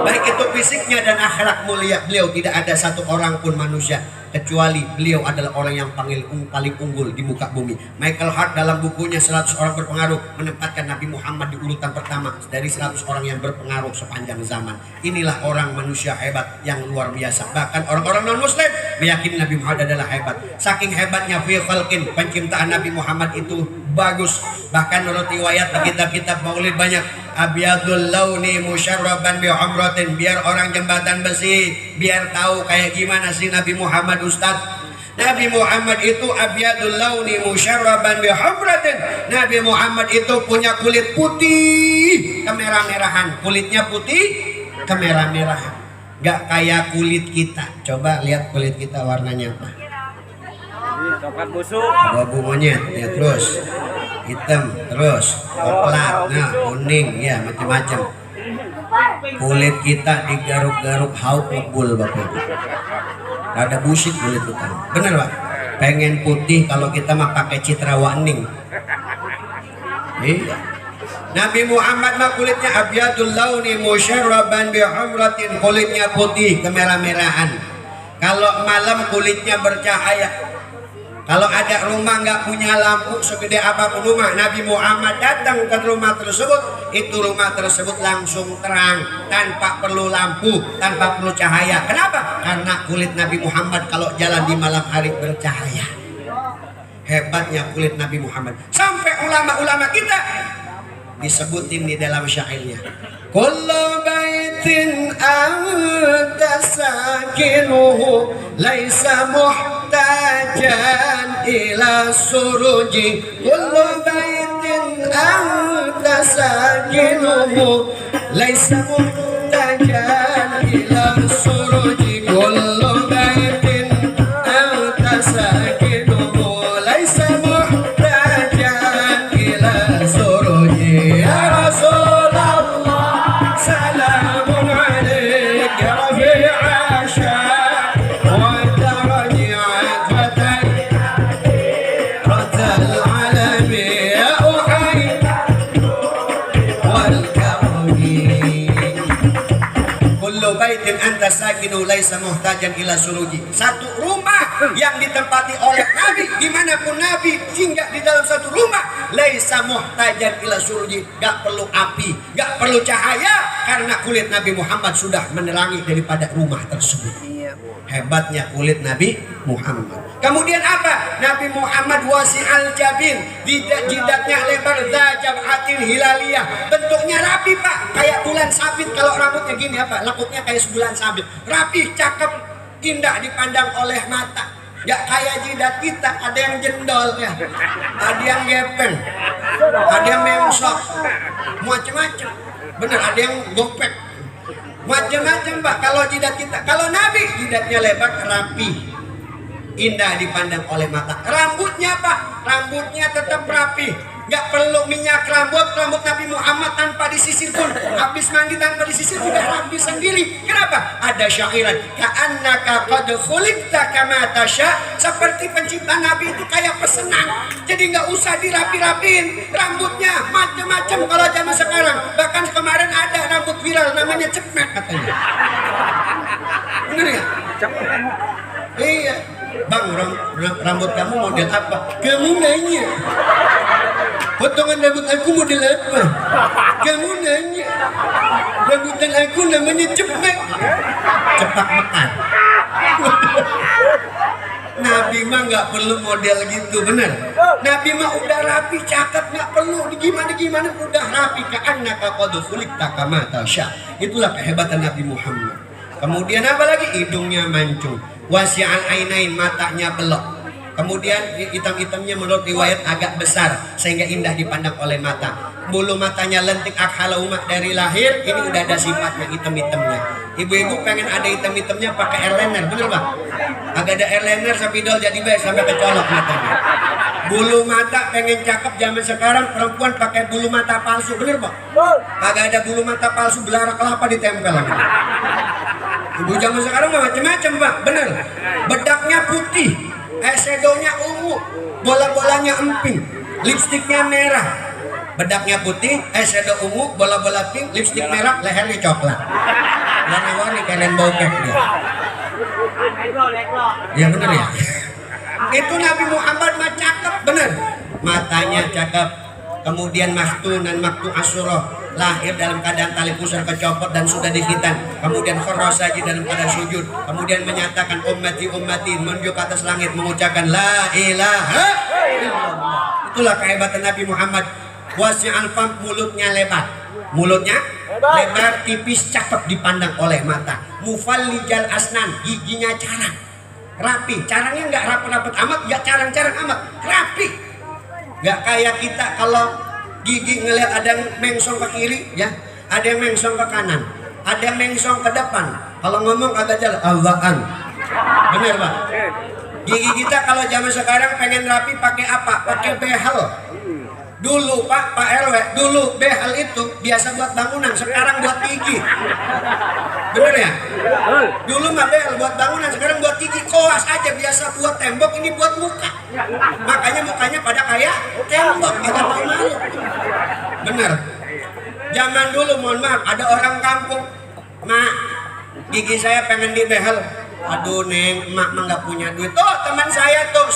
Baik itu fisiknya dan akhlak mulia beliau, tidak ada satu orang pun manusia kecuali beliau adalah orang yang paling unggul di muka bumi. Michael Hart dalam bukunya 100 orang berpengaruh menempatkan Nabi Muhammad di urutan pertama dari 100 orang yang berpengaruh sepanjang zaman. Inilah orang manusia hebat yang luar biasa. Bahkan orang-orang non muslim meyakini Nabi Muhammad adalah hebat. Saking hebatnya fi khalqin, penciptaan Nabi Muhammad itu bagus. Bahkan menurut riwayat di kitab-kitab maulid banyak abyadul launi musyarraban bi umratin, biar orang jembatan besi biar tahu kayak gimana sih Nabi Muhammad Ustaz. Nabi Muhammad itu abyadul launi musyarraban bi humratin. Nabi Muhammad itu punya kulit putih kemerah-merahan, kulitnya putih kemerah-merahan. Gak kayak kulit kita. Coba lihat kulit kita warnanya apa? Coklat busuk. Abu monyet, ya terus hitam, terus coklat, nah kuning, ya macam-macam. Kulit kita digaruk-garuk hauk ngebul Bapak Ibu. Ada busit kulit kita. Bener Pak? Pengen putih kalau kita mah pakai citra warning. Iya. Nabi Muhammad mah kulitnya abyadul launi musyarraban bi humratin, kulitnya putih kemerah-merahan. Kalau malam kulitnya bercahaya. Kalau ada rumah nggak punya lampu segede apapun rumah, Nabi Muhammad datang ke rumah tersebut, itu rumah tersebut langsung terang tanpa perlu lampu, tanpa perlu cahaya. Kenapa? Karena kulit Nabi Muhammad kalau jalan di malam hari bercahaya. Hebatnya kulit Nabi Muhammad. Sampai ulama-ulama kita disebutin di dalam syairnya. Kullu baitin anta sakinuhu laisa muhtajan ila suruji. Kullu baitin anta sakinuhu laisa muhtajan ila suruji. Kullu baitin anta sakinuhu laisa muhtajan ila suruji. Ya Rasulullah salamun alaik ya rafi'a syah wa darajat fatai ratal alami ya uhai wal kauni. Kullu baitin anta sakinu laisa muhtajan ila suruji. Satu rumah yang ditempati oleh Nabi, dimanapun Nabi singgah di dalam satu rumah, laisa muhtajan ila suruji, gak perlu api, gak perlu cahaya, karena kulit Nabi Muhammad sudah menerangi daripada rumah tersebut. Hebatnya kulit Nabi Muhammad. Kemudian apa? Nabi Muhammad wasi'al jabin, jidatnya lebar, zajabatin hilaliyah, bentuknya rapi Pak, kayak bulan sabit. Kalau rambutnya gini apa? Lekuknya kayak sebulan sabit, rapi, cakep, indah dipandang oleh mata. Gak kayak jidat kita, ada yang jendol ya, ada yang gepeng, ada yang mengsok, macam-macam. Bener, ada yang gopek, macam-macam Pak. Kalau jidat kita, kalau Nabi jidatnya lebar, rapi, indah dipandang oleh mata. Rambutnya Pak, rambutnya tetap rapi. Gak perlu minyak rambut, rambut Nabi Muhammad tanpa disisir pun, habis mandi tanpa disisir udah rapi sendiri. Kenapa? Ada syairan, ka'annaka qad khuliqta kama tasya, seperti pencipta Nabi itu kayak pesenang. Jadi nggak usah dirapi-rapin rambutnya macam-macam kalau zaman sekarang. Bahkan kemarin ada rambut viral namanya cepet katanya. Bener ya? Iya. Bang, rambut kamu model apa? Kamu nanya. Potongan rambut aku model apa? Kamu nanya. Rambutan aku namanya cepak. Cepak mekar. Nabi mah nggak perlu model gitu, bener. Nabi mah udah rapi, cakep, nggak perlu gimana-gimana, udah rapi. Ka'annaka qad khuliqta kama tasya. Itulah kehebatan Nabi Muhammad. Kemudian apa lagi? Hidungnya mancung. Wasi'al ainain, matanya belok. Kemudian hitam-hitamnya menurut riwayat agak besar sehingga indah dipandang oleh mata. Bulu matanya lentik akhala umat dari lahir, ini udah ada sifatnya hitam-hitamnya. Ibu-ibu pengen ada hitam-hitamnya pakai eyeliner, bener Pak? Agak ada eyeliner sampai dol jadi baik sampai kecolok matanya. Bulu mata pengen cakep zaman sekarang, perempuan pakai bulu mata palsu, bener Pak? Agak ada bulu mata palsu, belara kelapa ditempel lagi. Ibu zaman sekarang macam-macam Pak, bener. Bedaknya putih, eyeshadownya ungu, bola-bolanya emping, lipstiknya merah. Bedaknya putih, eyeshadow ungu, bola-bola pink, lipstik merah, lehernya coklat. Warna-warni kayak rainbow cake dia. Ya bener ya. Itu Nabi Muhammad mah cakep, bener. Matanya cakep. Kemudian maktunan maktu asyurah, lahir dalam keadaan tali pusar kecopot dan sudah dikhitan. Kemudian kharasaji dalam keadaan sujud. Kemudian menyatakan ummati ummati, menuju ke atas langit mengucapkan la ilaha illallah. Itulah kehebatan Nabi Muhammad. Wasi'al fam, mulutnya lebar. Mulutnya lebar, tipis, cakep dipandang oleh mata. Mufallijal asnan, giginya carang, rapi. Carangnya nggak rapat-rapat amat, nggak carang-carang amat, rapi. Nggak kayak kita kalau gigi ngelihat ada yang mengsong ke kiri, ya, ada yang mengsong ke kanan, ada yang mengsong ke depan. Kalau ngomong agak jalan, Allahan. Bener Pak? Gigi kita kalau zaman sekarang pengen rapi pakai apa? Pakai behel. Dulu Pak RW, dulu behel itu biasa buat bangunan, sekarang buat gigi. Bener ya? Dulu mah behel buat bangunan, sekarang buat gigi. Koas aja biasa buat tembok, ini buat muka. Makanya mukanya pada kayak tembok, agak malu. Bener. Zaman dulu mohon maaf, ada orang kampung, "Mak, gigi saya pengen dibehel." "Aduh Neng, emak mah nggak punya duit." Tuh teman saya tuh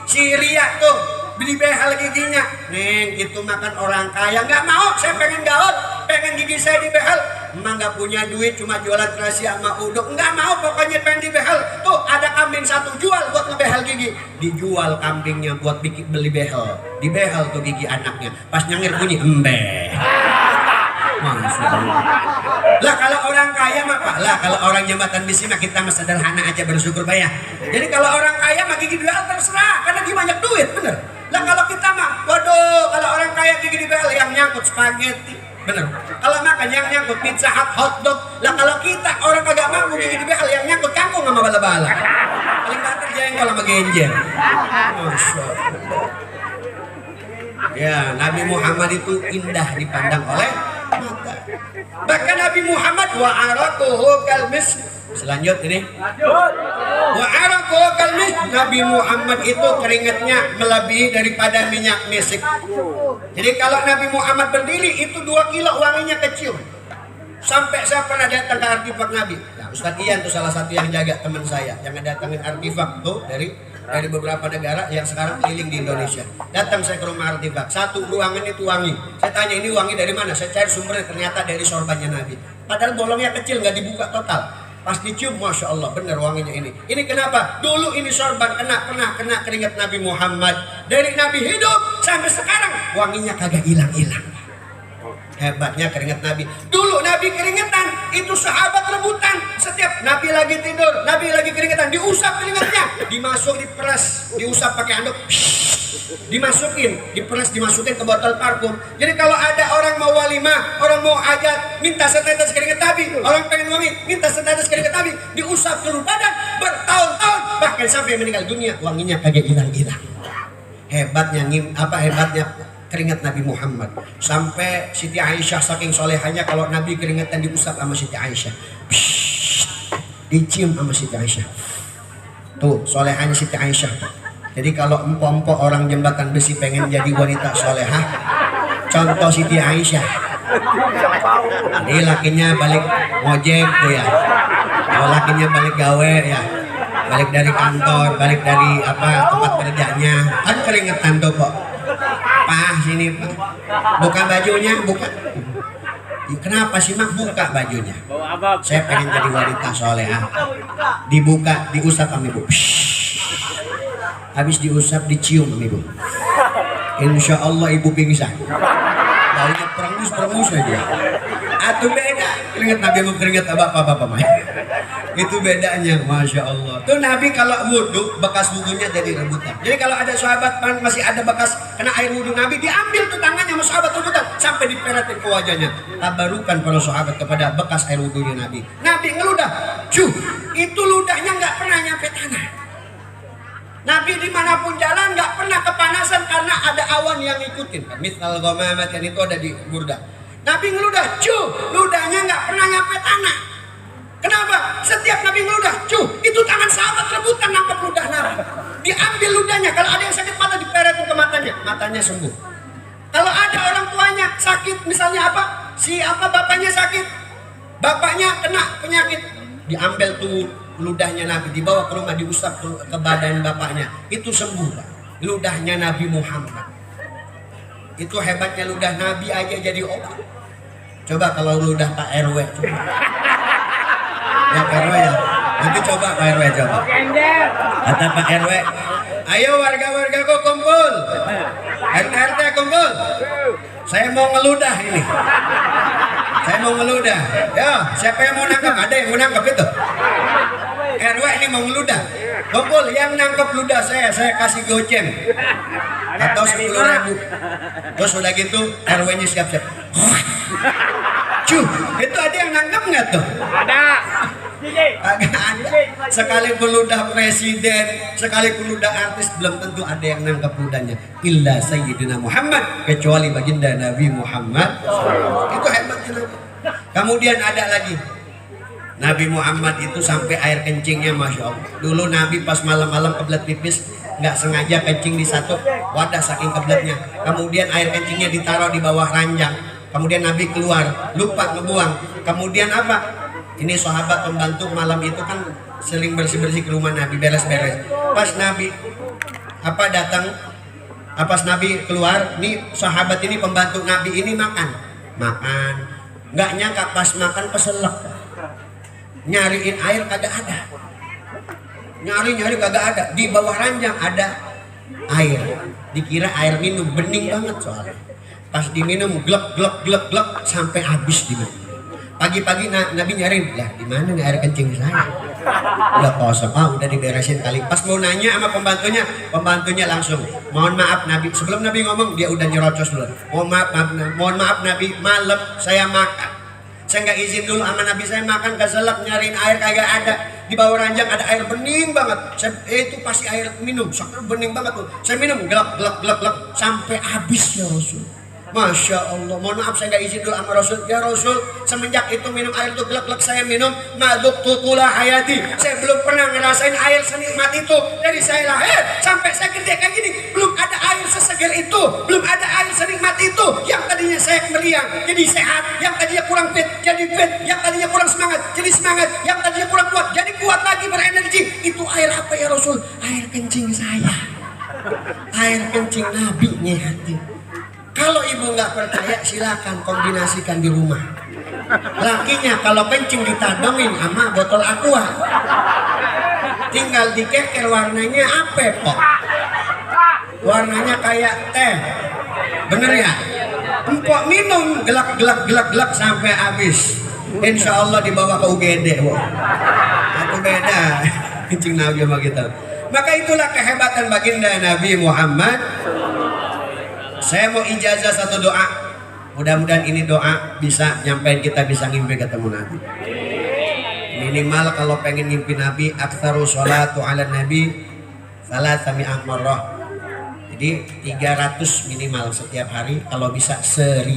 si Ria tuh beli behel giginya. "Neng, itu makan orang kaya." "Nggak mau, saya pengen gaul, pengen gigi saya dibehel." "Emak nggak punya duit, cuma jualan terasi sama uduk." "Nggak mau, pokoknya pengen dibehel." Tuh ada kambing satu, jual buat ngebehel gigi. Dijual kambingnya buat beli behel, dibehel tuh gigi anaknya. Pas nyengir bunyi embe. Lah kalau orang kaya mah Pak, lah kalau orang jembatan besi mah kita mah sederhana aja, bersyukur Pak ya. Jadi kalau orang kaya mah gigi dibehel terserah, karena dia banyak duit, bener. Lah kalau kita mah, waduh, kalau orang kaya gigi dibehel yang nyangkut spaghetti, bener. Kalau makan yang nyangkut pizza hotdog. Lah kalau kita orang kagak mampu gigi dibehel yang nyangkut kangkung sama bala-bala. Paling banter jengkol sama genjer. Masya Allah. Ya, Nabi Muhammad itu indah dipandang oleh mata. Bahkan Nabi Muhammad wa araquhu kalmis. Selanjut ini. Wa araquhu kalmis. Nabi Muhammad itu keringatnya melebihi daripada minyak misik. Jadi kalau Nabi Muhammad berdiri itu 2 kilo wanginya kecium. Sampai saya pernah datang ke artefak Nabi. Nah, Ustadz Ian tuh salah satu yang jaga teman saya yang ngedatengin artefak tuh dari beberapa negara yang sekarang keliling di Indonesia. Datang saya ke rumah artefak, satu ruangan itu wangi. Saya tanya, ini wangi dari mana? Saya cari sumbernya, ternyata dari sorbannya Nabi. Padahal bolongnya kecil, nggak dibuka total. Pas dicium, Masya Allah, bener wanginya ini. Ini kenapa? Dulu ini sorban pernah kena keringat Nabi Muhammad. Dari Nabi hidup sampai sekarang wanginya kagak hilang-hilang. Hebatnya keringat Nabi. Dulu Nabi keringetan, itu sahabat rebutan. Setiap Nabi lagi tidur, Nabi lagi keringetan, diusap keringatnya, diperas, diusap pakai handuk, dimasukin ke botol parfum. Jadi kalau ada orang mau walimah, orang mau hajat, minta setetes keringat Nabi. Orang pengen wangi, minta setetes keringat Nabi, diusap seluruh badan bertahun-tahun, bahkan sampai meninggal dunia wanginya kagak hilang-hilang. Hebatnya keringat Nabi Muhammad. Sampai Siti Aisyah saking solehanya, kalau Nabi keringetan diusap sama Siti Aisyah, dicium sama Siti Aisyah. Tuh solehanya Siti Aisyah. Jadi kalau empok-empok orang jembatan besi pengen jadi wanita solehah, contoh Siti Aisyah. Jadi lakinya balik ngojek tuh ya, kalau lakinya balik gawe ya, balik dari kantor, balik dari tempat kerjanya, kan keringetan tuh kok. Pak, sini Pak, buka bajunya, buka. Kenapa sih Mak buka bajunya? Saya pengen jadi wanita solehah. Dibuka, diusap sama Ibu. Habis diusap, dicium sama Ibu. Insya Allah Ibu pingsan. Baunya perengus aja. Atau beda keringat Nabi sama keringat bapak-bapak Maya. Itu bedanya, Masya Allah. Tuh Nabi kalau wudhu, bekas wudhunya jadi rebutan. Jadi kalau ada sahabat masih ada bekas kena air wudhu Nabi, diambil tuh tangannya sama sahabat rebutan sampai diperatin ke wajahnya. Tabarukan para sahabat kepada bekas air wudhunya Nabi. Nabi ngeludah, itu ludahnya nggak pernah nyampe tanah. Nabi dimanapun jalan nggak pernah kepanasan karena ada awan yang ngikutin. Mithal ghamamatin yang itu ada di Burda. Nabi ngeludah, ludahnya nggak pernah nyampe tanah. Kenapa? Setiap Nabi ngeludah, itu tangan sahabat rebutan nangkep ludah Nabi. Diambil ludahnya. Kalau ada yang sakit mata diperet ke matanya sembuh. Kalau ada orang tuanya sakit, misalnya bapaknya sakit, bapaknya kena penyakit, diambil tuh ludahnya Nabi, dibawa ke rumah, diusap ke badan bapaknya, itu sembuh. Ludahnya Nabi Muhammad. Itu hebatnya ludah Nabi aja jadi obat. Coba kalau ludah Pak RW, coba. Ya Pak RW ya, nanti coba Pak RW coba. Kata Pak RW, ayo warga-wargaku kumpul. RT kumpul. Saya mau ngeludah ini. Saya mau ngeludah. Ya, siapa yang mau nangkap? Ada yang mau nangkap itu? RW ini mau ngeludah. Kumpul yang nangkap ludah saya kasih goceng. Atau 10.000. Terus udah gitu RW-nya siap-siap. Cuh, itu ada yang nangkap nggak tuh? Ada. Agak ada. Sekalipun ludah presiden, sekalipun ludah artis, belum tentu ada yang nangkap ludahnya. Illa Sayyidina Muhammad, kecuali baginda Nabi Muhammad. Itu hebatnya Nabi. Kemudian ada lagi. Nabi Muhammad itu sampai air kencingnya Masya Allah. Dulu Nabi pas malam-malam kebelet pipis, nggak sengaja kencing di satu wadah saking kebeletnya. Kemudian air kencingnya ditaruh di bawah ranjang. Kemudian Nabi keluar, lupa ngebuang. Kemudian apa? Ini sahabat pembantu malam itu kan sering bersih-bersih ke rumah Nabi, beres-beres. Pas Nabi datang, pas Nabi keluar, nih sahabat ini pembantu Nabi ini makan. Nggak nyangka pas makan keselak. Nyariin air kagak ada. Nyari kagak ada. Di bawah ranjang ada air. Dikira air minum, bening banget soalnya. Pas diminum glek sampai habis diminum. Pagi-pagi Nabi nyariin, lah di mana nih air kencing saya? Udah kosong, udah diberesin kali. Pas mau nanya sama pembantunya langsung, mohon maaf Nabi. Sebelum Nabi ngomong dia udah nyerocos dulu. Mohon maaf Nabi, malam saya makan. Saya nggak izin dulu sama Nabi, saya makan keselak nyariin air kagak ada. Di bawah ranjang ada air bening banget. Itu pasti air minum, soalnya bening banget tuh. Saya minum glek sampai habis ya Rasul. Masya Allah, mohon maaf saya nggak izin dulu sama Rasul. Ya Rasul, semenjak itu minum air itu glek saya minum, maduk tutula hayati. Saya belum pernah ngerasain air senikmat itu. Dari saya lahir sampai saya gede kayak gini, belum ada air seseger itu, belum ada air senikmat itu. Yang tadinya saya meriang jadi sehat, yang tadinya kurang fit jadi fit, yang tadinya kurang semangat jadi semangat, yang tadinya kurang kuat jadi kuat lagi, berenergi. Itu air apa ya Rasul? Air kencing saya, air kencing Nabi nyehati. Kalau ibu nggak percaya silakan kombinasikan di rumah. Lakinya kalau kencing ditadongin sama botol aqua, tinggal dikeker warnanya apa kok? Warnanya kayak teh, bener ya? Empok minum gelak sampai habis. Insya Allah dibawa ke UGD, aku beda kencing Nabi sama kita. Maka itulah kehebatan baginda Nabi Muhammad. Saya mau ijazah satu doa. Mudah-mudahan ini doa bisa nyampein kita bisa ngimpi ketemu Nabi. Minimal kalau pengen ngimpi Nabi, aktsaru sholatu ala Nabi salasami'ah marrah. Jadi 300 minimal setiap hari, kalau bisa 1000.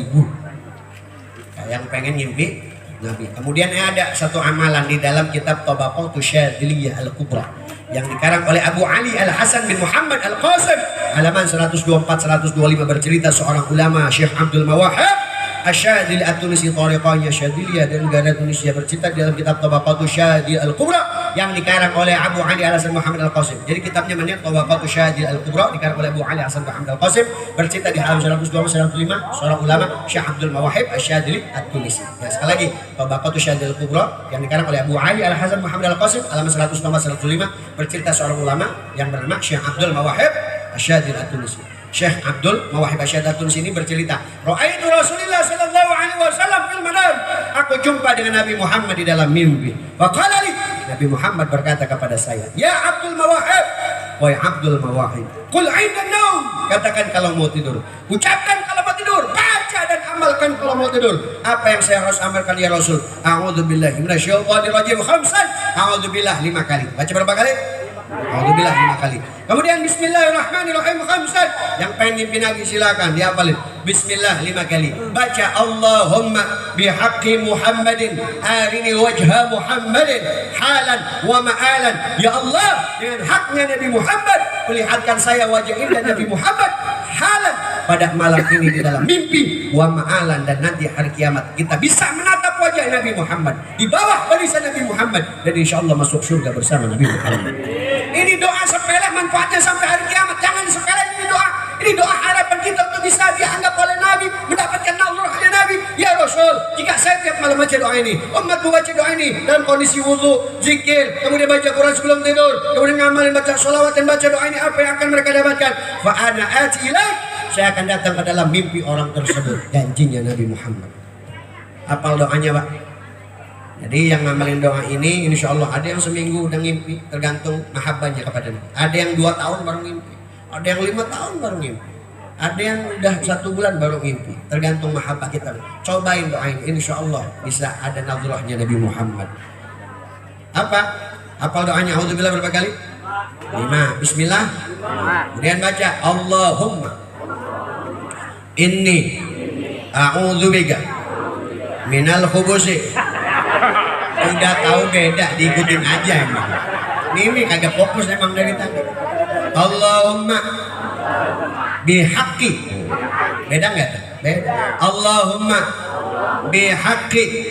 Yang pengen ngimpi Nabi. Kemudian ada satu amalan di dalam kitab Tabaqatus Syadziliyah Al-Kubra yang dikarang oleh Abu Ali Al-Hasan bin Muhammad Al-Qasim, halaman 124-125, bercerita seorang ulama Syekh Abdul Mawahhib Asy-Syadzili At-Tunisi, thariqahnya Syadziliyah dari negara Tunisia, bercerita di dalam kitab Tabaqatus Syadziliyah Al-Kubra yang dikarang oleh Abu Ali Al-Hasan Muhammad Al-Qasim. Jadi kitabnya namanya Tabaqatus Syadziliyah Al-Kubra, dikarang oleh Abu Ali Al-Hasan Muhammad Al-Qasim, bercerita di halaman 124-125, seorang ulama Syekh Abdul Mawahhib Asy-Syadzili At-Tunisi. Ya, sekali lagi Tabaqatus Syadziliyah Al-Kubra yang dikarang oleh Abu Ali Al-Hasan Muhammad Al-Qasim, halaman 124-125, bercerita seorang ulama yang bernama Syekh Abdul Mawahhib Asy-Syadzili At-Tunisi. Syekh Abdul Mawahhib Asy-Syadzili At-Tunisi ini bercerita, "Ra'aitu Rasulullah sallallahu alaihi wasallam fil manam." Aku jumpa dengan Nabi Muhammad di dalam mimpi. Faqala li, Nabi Muhammad berkata kepada saya, "Ya Abdul Mawahhib, wahai Abdul Mawahhib, qul 'inda naum." Katakan kalau mau tidur, ucapkan kalau mau tidur, baca dan amalkan kalau mau tidur. Apa yang saya harus amalkan ya Rasul? A'udzubillahi minasyaitonir rajim khamsan. A'udzubillah 5 kali. Baca berapa kali? A'udzubillah 5 kali. Kemudian Bismillahirrahmanirrahim khamsan. Yang pengen mimpi Nabi silakan dihafalin. Bismillah 5 kali. Baca Allahumma bihaqqi Muhammadin arini wajha Muhammadin halan wa ma'alan. Ya Allah, dengan haknya Nabi Muhammad, perlihatkan saya wajah indah Nabi Muhammad halan pada malam ini di dalam mimpi, wa ma'alan, dan nanti hari kiamat kita bisa menatap wajah Nabi Muhammad di bawah barisan Nabi Muhammad, dan insya Allah masuk surga bersama Nabi Muhammad. Ini doa sepele, manfaatnya sampai hari kiamat. Jangan sepele ini doa. Ini doa harapan kita untuk bisa dianggap oleh Nabi, mendapatkan nazarnya Nabi. Ya Rasul, jika saya tiap malam baca doa ini, umatku baca doa ini dalam kondisi wudu, zikir, kemudian baca Quran sebelum tidur, kemudian ngamalin baca sholawat dan baca doa ini, apa yang akan mereka dapatkan? Fa ana ati ilaik, saya akan datang ke dalam mimpi orang tersebut. Janjinya Nabi Muhammad. Hafal doanya Pak. Jadi yang ngamalin doa ini insya Allah ada yang seminggu udah ngimpi, tergantung mahabbahnya kepada Nabi. Ada yang 2 tahun baru ngimpi, ada yang 5 tahun baru ngimpi, ada yang udah 1 bulan baru ngimpi, tergantung mahabbah kita. Cobain doa ini, insya Allah bisa ada nazrahnya Nabi Muhammad. Apa? Hafal doanya, auzubillah berapa kali? 5. Bismillah. Kemudian baca Allahumma inni a'udzubika minal khubusi. Udah tahu beda, diikutin aja emang. Ini kagak fokus emang dari tadi. Allahumma bihaqqi. Beda nggak tuh? Beda. Allahumma bihaqqi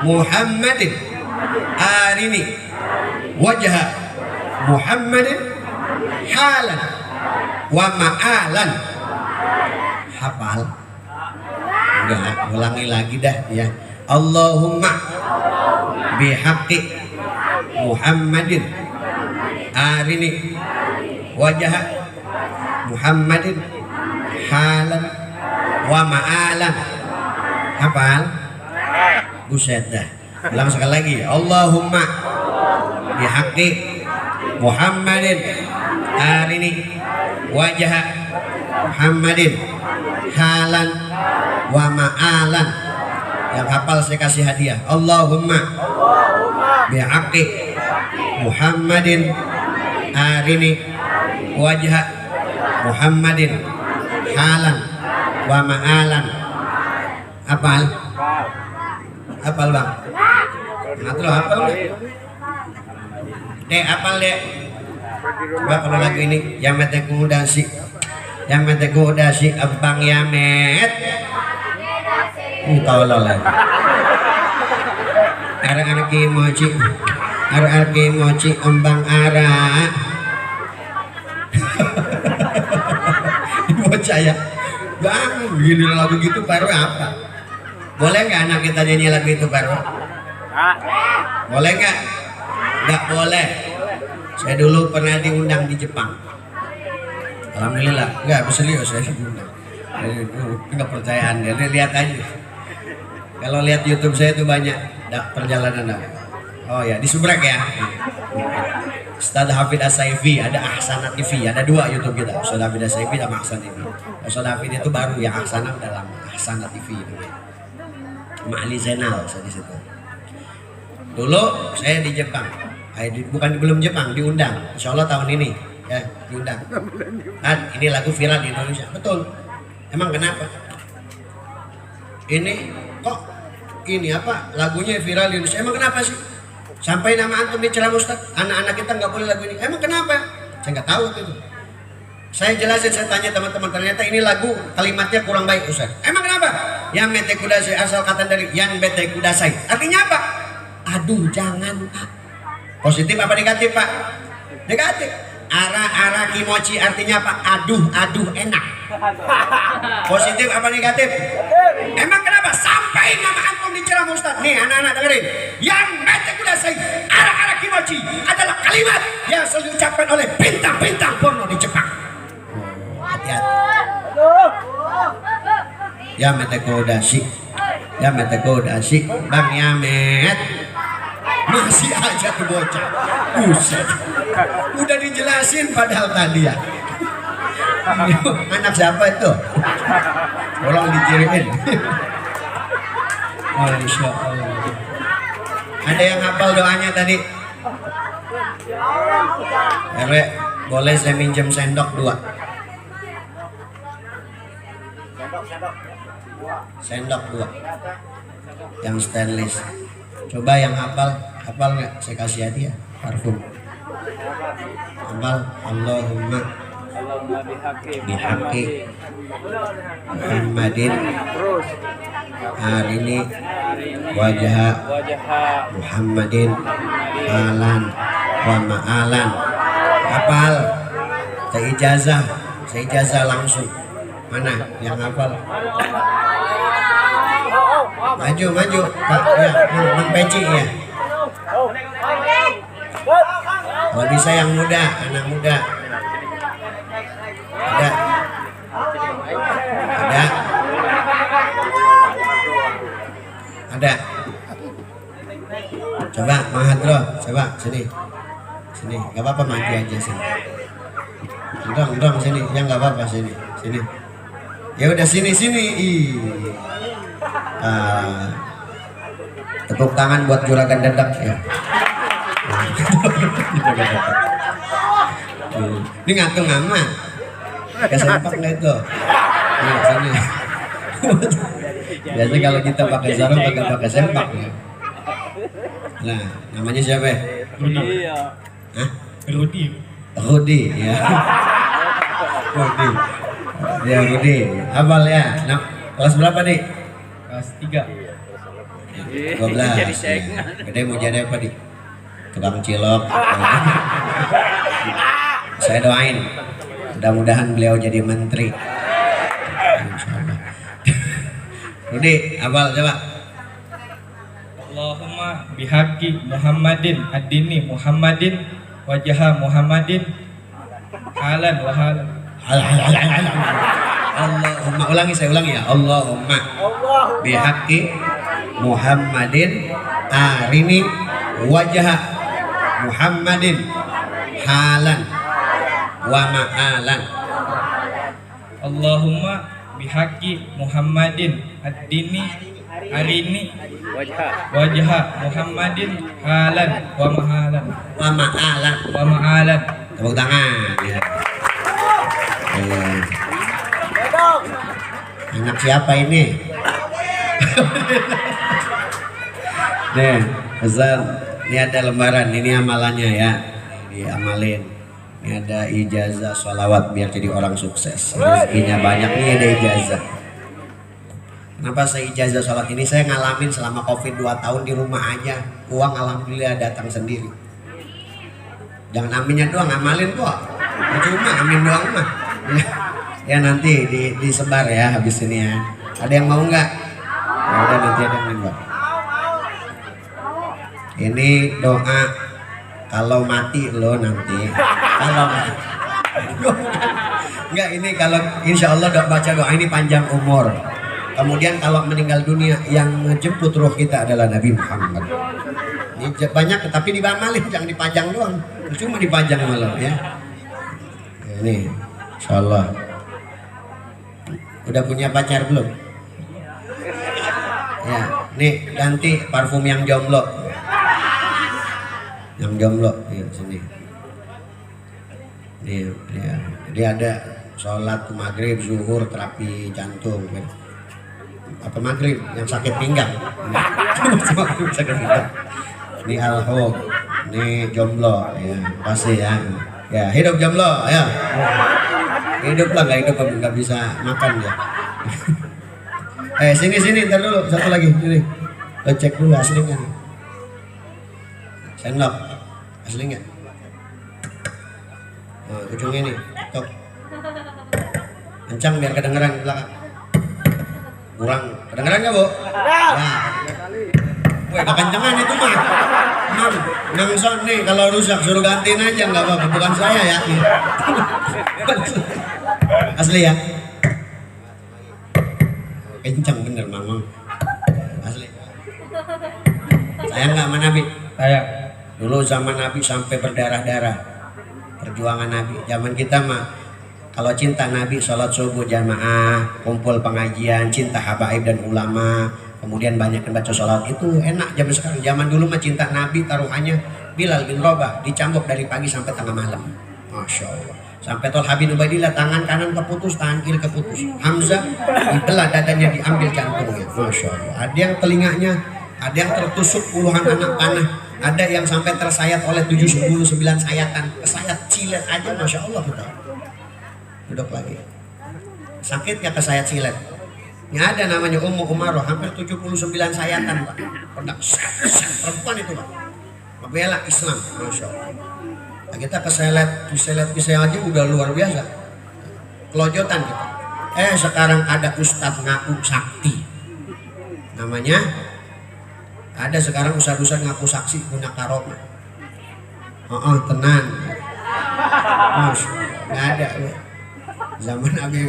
Muhammadin arini wajha Muhammadin halan wa ma'alan. Hafal? Enggak, ulangi lagi dah ya. Allahumma bihaqqi Muhammadin arini wajah Muhammadin halan wa ma'alan. Hafal? Buset dah. Ulang sekali lagi. Allahumma bihaqqi Muhammadin arini wajah Muhammadin halan wa ma'alan. Yang hafal saya kasih hadiah. Allahumma bihaqqi Muhammadin arini wajha Muhammadin halan wa ma'alan. Hafal? Hafal Bang? Ngatur lo hafal nggak? Dek hafal dek. Coba kalau lagu ini Yamet Ekudasi, Yamet Ekudasi Abang Yamet. Tolol lah. Arak-arak mochi, arak-arak mochi ombang arak. Bocah ya, bang, gini lagu gitu baru apa? Boleh nggak anak kita nyanyi lagu itu baru? Boleh nggak? Nggak boleh. Saya dulu pernah diundang di Jepang. Alhamdulillah, nggak serius saya diundang. Nggak percayaan, jadi lihat aja. Kalau lihat YouTube saya itu banyak perjalanan. Oh ya, di Subrek ya. Ustaz Hafid As-Saifi, ada Ahsana TV, ada 2 YouTube kita. Ustaz Hafid As-Saifi sama Ahsana TV. Ustaz Hafid itu baru, yang Ahsana udah lama. Ahsana TV itu. Ma'ali Zainal saya di situ. Dulu saya di Jepang. Bukan belum Jepang, diundang. Insya Allah tahun ini ya diundang. Kan ini lagu viral di Indonesia. Betul. Emang kenapa? Ini kok ini apa lagunya viral di Indonesia? Emang kenapa sih? Sampai nama antum diceram Ustaz, anak-anak kita nggak boleh lagu ini. Emang kenapa? Saya nggak tahu itu. Saya jelasin, saya tanya teman-teman, ternyata ini lagu kalimatnya kurang baik Ustaz. Emang kenapa? Yang bete kudasai, asal kata dari yang bete kudasai. Artinya apa? Aduh jangan Pak. Positif apa negatif Pak? Negatif. Ara-ara kimochi artinya apa? Aduh enak. Positif apa negatif? Emang kenapa? Sampai nama antum diceram Ustaz. Nih anak-anak dengerin. Yang bete kudasai, ara-ara kimochi adalah kalimat yang selalu diucapkan oleh bintang-bintang porno di Jepang. Hati-hati. Ya metekodasi, ya metekodasi, Bang Yamet masih aja tuh bocah. Buset. Udah dijelasin padahal tadi ya. Anak siapa itu? Tolong dikirimin. Masya Allah. Ada yang hafal doanya tadi? Erek, boleh saya minjem sendok 2? Sendok 2 yang stainless. Coba yang hafal nggak? Saya kasih hadiah parfum. Hafal Allahumma bihaqqi Muhammadin arini wajah Muhammadin halan wa ma'alan. Hafal. Saya ijazah langsung. Mana yang hafal? Maju Pak ya, Mang Peci ya. Kalau bisa yang muda, anak muda. Ada. Ada? Ada? Coba Mahadro, coba sini. Sini, nggak apa-apa maju aja sini. Dong sini, yang nggak apa-apa sini. Ya udah sini. Tepuk tangan buat juragan Dedak ya. Ini ngatung aman. Kesempak nggak itu? Nih, sini. Biasanya kalau kita pakai sarung pakai sempak ya. Nah, namanya siapa? Iya. Hah? Rudi. Rudi ya. Rudi. Ya Rudi. Hafal ya. Nah, kelas berapa nih? Kelas 3. 12. Jadi Ya. saingan. Gede mau jadi apa nih? Tukang cilok. Saya doain. Mudah-mudahan beliau jadi menteri. Insyaallah. Rudi, hafal coba. Allahumma bihaqi Muhammadin ad-dini Muhammadin wajah Muhammadin halan wa halan. Allahumma, saya ulangi ya. Allahumma bihaqqi Muhammadin arini wajah Muhammadin halan wa ma'alan. Allahumma bihaqi Muhammadin ad-dini arini wajah Muhammadin halan wa mahalan Wa ma'alan. wa ma'alan. Tepuk tangan ya. Anak siapa ini? Nih, Ustaz, ini ada lembaran, ini amalannya ya. Diamalin. Ini ada ijazah sholawat biar jadi orang sukses. Rezekinya banyak nih, ada ijazah. Kenapa saya ijazah sholat ini? Saya ngalamin selama COVID 2 tahun di rumah aja. Uang alhamdulillah datang sendiri. Jangan aminnya doang, ngamalin kok. Cuma amin doang mah. Ya nanti disebar ya habis ini ya. Ada yang mau nggak? Ya udah nanti ada yang nembak. Ini doa kalau mati lo nanti. Kalau enggak, ini kalau insya Allah baca doa ini panjang umur. Kemudian kalau meninggal dunia yang menjemput roh kita adalah Nabi Muhammad. Ini banyak tapi dibamalin, jangan dipajang doang. Cuma dipajang malam ya. Ini insya Allah. Udah punya pacar belum? Ya, nih ganti parfum yang jomblo. Yang jomblo, ya sini. Nih, ya. Jadi ada sholat maghrib, zuhur, terapi jantung. Ya. Apa maghrib? Yang sakit pinggang. Maghrib sakit pinggang. Ini alhog, ini jomblo. Ya, kasih ya. Ya, hidup jomblo, ya. Hidup lah, nggak hidup nggak bisa makan ya. Sini ntar dulu, satu lagi sini. Lo cek dulu asli nggak nih? Sendok asli nggak? Nah, ujungnya nih, tok. Kencang biar kedengeran di belakang. Kurang kedengeran nggak bu? Nah, weh kekencangan itu mah. Nang son nih kalau rusak suruh gantiin aja nggak apa-apa, bukan saya ya. Asli ya? Kencang bener mama. Asli. Sayang nggak sama Nabi? Saya Dulu zaman Nabi sampai berdarah-darah. Perjuangan Nabi. Zaman kita mah kalau cinta Nabi sholat subuh jamaah, kumpul pengajian, cinta habaib dan ulama, kemudian banyak yang baca sholat itu enak. Zaman sekarang, zaman dulu mah cinta Nabi taruhannya Bilal bin Rabah dicambuk dari pagi sampai tengah malam. Masya Allah. Sampai Tolha bin Ubaidillah tangan kanan keputus, tangan kiri keputus. Hamzah dibelah dadanya, diambil jantungnya. Masya Allah. Ada yang telinganya, ada yang tertusuk puluhan anak panah, ada yang sampai tersayat oleh 79 sayatan. Kesayat cilet aja, Masya Allah. Betul. Duduk lagi. Sakit ya kesayat cilet. Ini ada namanya Ummu Umaroh, hampir 79 sayatan Pak. Pedang perempuan itu Pak. Membela Islam, Masya Allah. Nah, kita keselet aja udah luar biasa. Kelojotan kita. Sekarang ada ustadz ngaku sakti. Namanya ada sekarang ustadz ngaku saksi punya karomah. Tenang. Masya Allah. Nggak ada. Zaman Abi.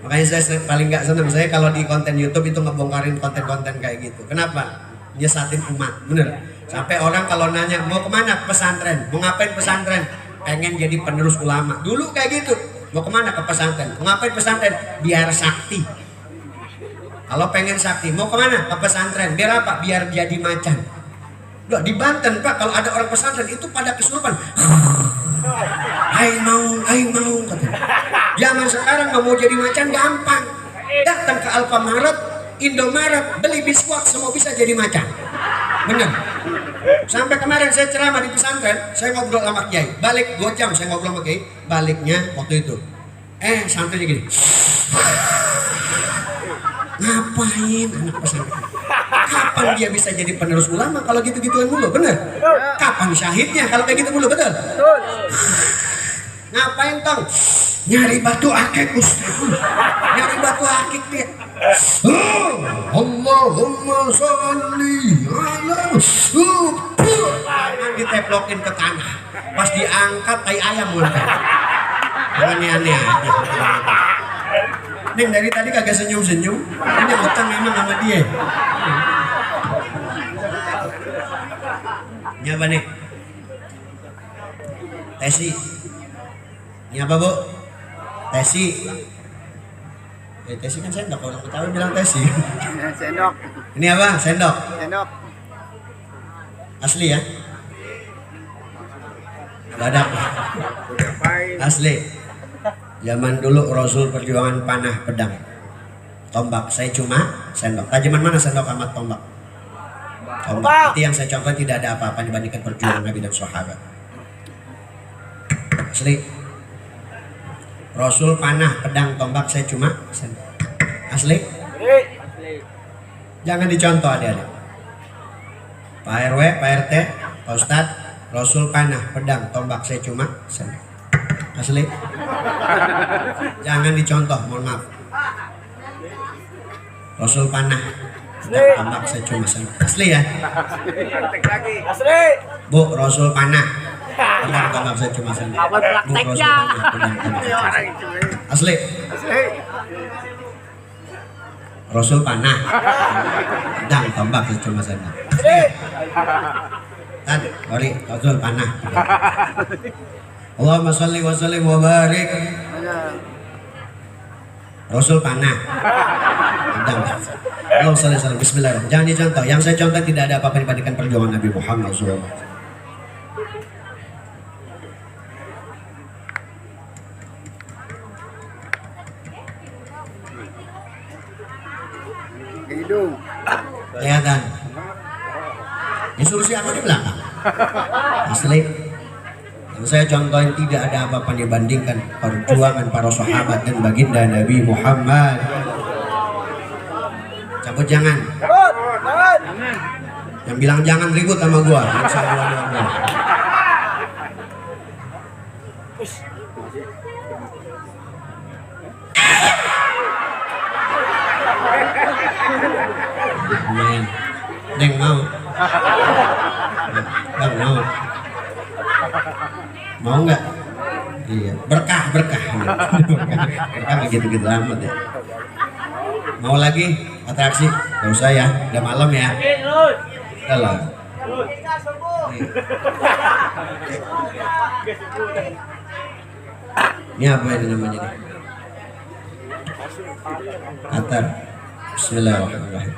Makanya saya paling nggak senang saya kalau di konten YouTube itu ngebongkarin konten-konten kayak gitu. Kenapa? Nyesatin umat, bener. Sampai orang kalau nanya mau kemana? Pesantren. Mau ngapain pesantren? Pengen jadi penerus ulama. Dulu kayak gitu. Mau kemana? Ke pesantren. Mau ngapain pesantren? Biar sakti. Kalau pengen sakti, mau kemana? Ke pesantren. Biar apa? Biar jadi macan. Loh, di Banten Pak, kalau ada orang pesantren itu pada kesurupan. Aing mau katanya. Zaman sekarang mau jadi macan gampang. Datang ke Alfamaret, Indomaret, beli biskuit semua bisa jadi macan. Bener. Sampai kemarin saya ceramah di pesantren, saya ngobrol sama kiai. Balik 2 jam saya ngobrol sama kiai. Baliknya waktu itu. Santrinya gini. Ngapain anak pesantren? Kapan dia bisa jadi penerus ulama kalau gitu-gituan mulu? Bener? Kapan syahidnya kalau kayak gitu mulu? Betul? Ngapain tong? Nyari batu akik Ustaz. Nyari batu akik dia. Allahumma sholli ala tangan diteplokin ke tanah. Pas diangkat tai ayam mulai. Aneh-aneh aja. Neng dari tadi kagak senyum-senyum. Ini utang memang sama dia. Ini apa nih? Tesi. Ini apa Bu? Tesi. Tesi kan sendok. Orang Betawi bilang tesi. Sendok. Ini apa? Sendok. Sendok. Asli ya? Badak. Asli. Zaman dulu Rasul perjuangan panah pedang. Tombak saya cuma sendok. Tajaman mana sendok sama tombak? Tombak. Itu yang saya contoh tidak ada apa-apa dibandingkan perjuangan Nabi dan sahabat. Asli. Rasul panah pedang tombak saya cuma sendok. Asli? Jangan dicontoh adik-adik. Pak RW, Pak RT, Pak Ustadz, Rasul panah pedang tombak saya cuma sendok. Asli? Jangan dicontoh, mohon maaf. Rasul panah pedang tombak saya cuma sendok. Asli ya? Asli. Bu, Rasul panah pedang tombak saya cuma sendok. Bu, Rasul panah pedang tombak saya cuma sendok. Asli? Rasul panah pedang tombak saya cuma sendok. Tan, Ori, Rasul panah. Allahumma sholli wa sallim wa barik. Rasul panah pedang. Allahumma sholli wa sallim. Bismillahirrahmanirrahim. Jangan dicontoh. Yang saya contoh tidak ada apa-apa dibandingkan perjuangan Nabi Muhammad SAW. Hidung. Kelihatan. Instruksi aku di belakang. Asli. Yang saya contohin tidak ada apa-apa dibandingkan perjuangan para sahabat dan baginda Nabi Muhammad. Cabut jangan. Yang bilang jangan ribut sama gua. Yang saya bilang. Neng mau. Bang mau. Mau nggak? Iya, berkah. Berkah nggak gitu-gitu amat ya. Mau lagi atraksi? Gak usah ya, udah malam ya. Udah lah. Ini apa ini namanya nih? Atar. Bismillahirrahmanirrahim.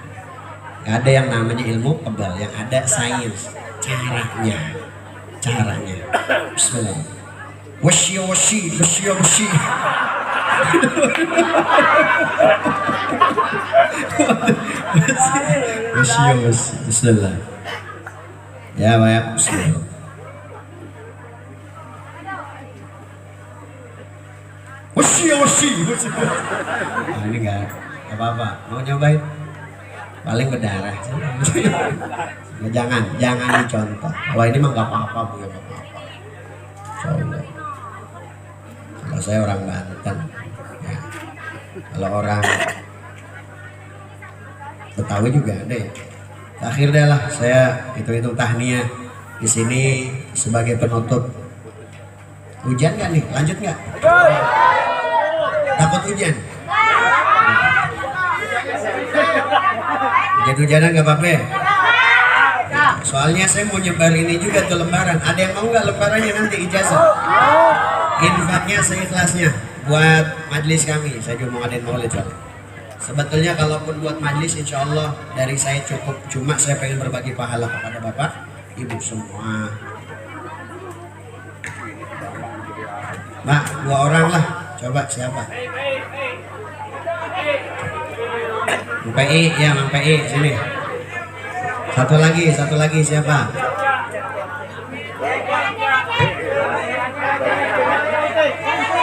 Gak ada yang namanya ilmu kebal, yang ada sains. Caranya. Bismillah. Washi. Bismillah. Ya, Pak. Bismillah. Washi. Nah, ini enggak apa-apa. Mau nyobain? Paling berdarah. Jangan dicontoh. Kalau ini mah nggak apa-apa, bukan apa-apa. Soalnya, kalau saya orang Banten, ya. Kalau orang Betawi juga ada ya. Akhir deh lah, saya hitung tahniah di sini sebagai penutup. Hujan nggak nih? Lanjut nggak? Takut hujan? Hujan-hujanan nggak apa-apa ya? Soalnya saya mau nyebar ini juga tuh lembaran. Ada yang mau nggak lembarannya nanti ijazah? Infaknya seikhlasnya buat majelis kami. Saya juga mau ngadain maulid soalnya. Sebetulnya kalaupun buat majelis insya Allah dari saya cukup. Cuma saya pengen berbagi pahala kepada bapak, ibu semua. Mbak, 2 orang lah. Coba siapa? MPI, ya MPI sini. Satu lagi siapa?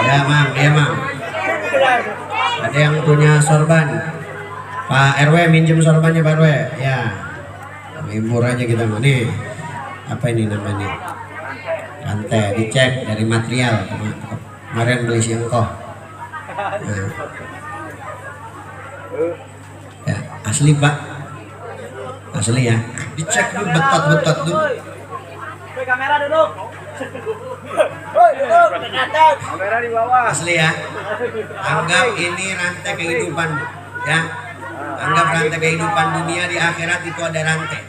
Ya Mang. Ada yang punya sorban? Pak RW minjem sorbannya Pak RW. Ya. Hibur aja kita nih. Apa ini namanya? Rantai dicek dari material. Kemarin beli singkoh. Nah. Ya, asli Pak. Asli ya. Dicek dulu betot dulu. Kamera duduk. Kamera di bawah. Asli ya. Anggap ini rantai kehidupan ya. Anggap rantai kehidupan dunia, di akhirat itu ada rantai.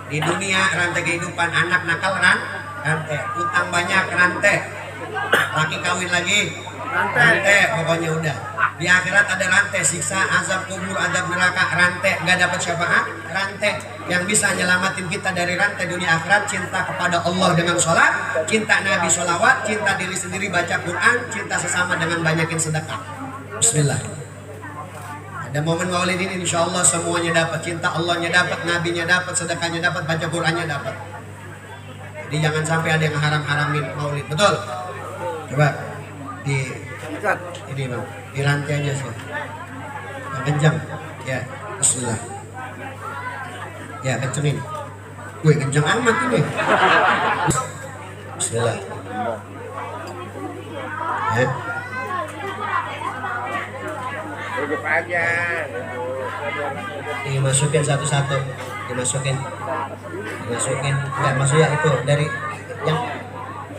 Di dunia rantai kehidupan, anak nakal rantai, utang banyak rantai, laki kawin lagi rantai, pokoknya udah. Di akhirat ada rantai, siksa, azab kubur, azab neraka, rantai, gak dapat syafaat, rantai. Yang bisa nyelamatin kita dari rantai dunia akhirat, cinta kepada Allah dengan sholat, cinta Nabi sholawat, cinta diri sendiri baca Quran, cinta sesama dengan banyakin sedekah. Bismillah. Ada momen maulid ini insya Allah semuanya dapat, cinta Allahnya dapat, Nabinya dapat, sedekahnya dapat, baca Qurannya dapat. Jadi jangan sampai ada yang haram-haramin maulid, betul? Coba di ini bang, di rantai aja sih, yang kencang, ya. Bismillah. Ya kencengin. Wih kenceng amat ini. Bismillah. Ya. Duduk aja. Dimasukin satu-satu, dimasukin. Nggak masuk ya itu dari yang.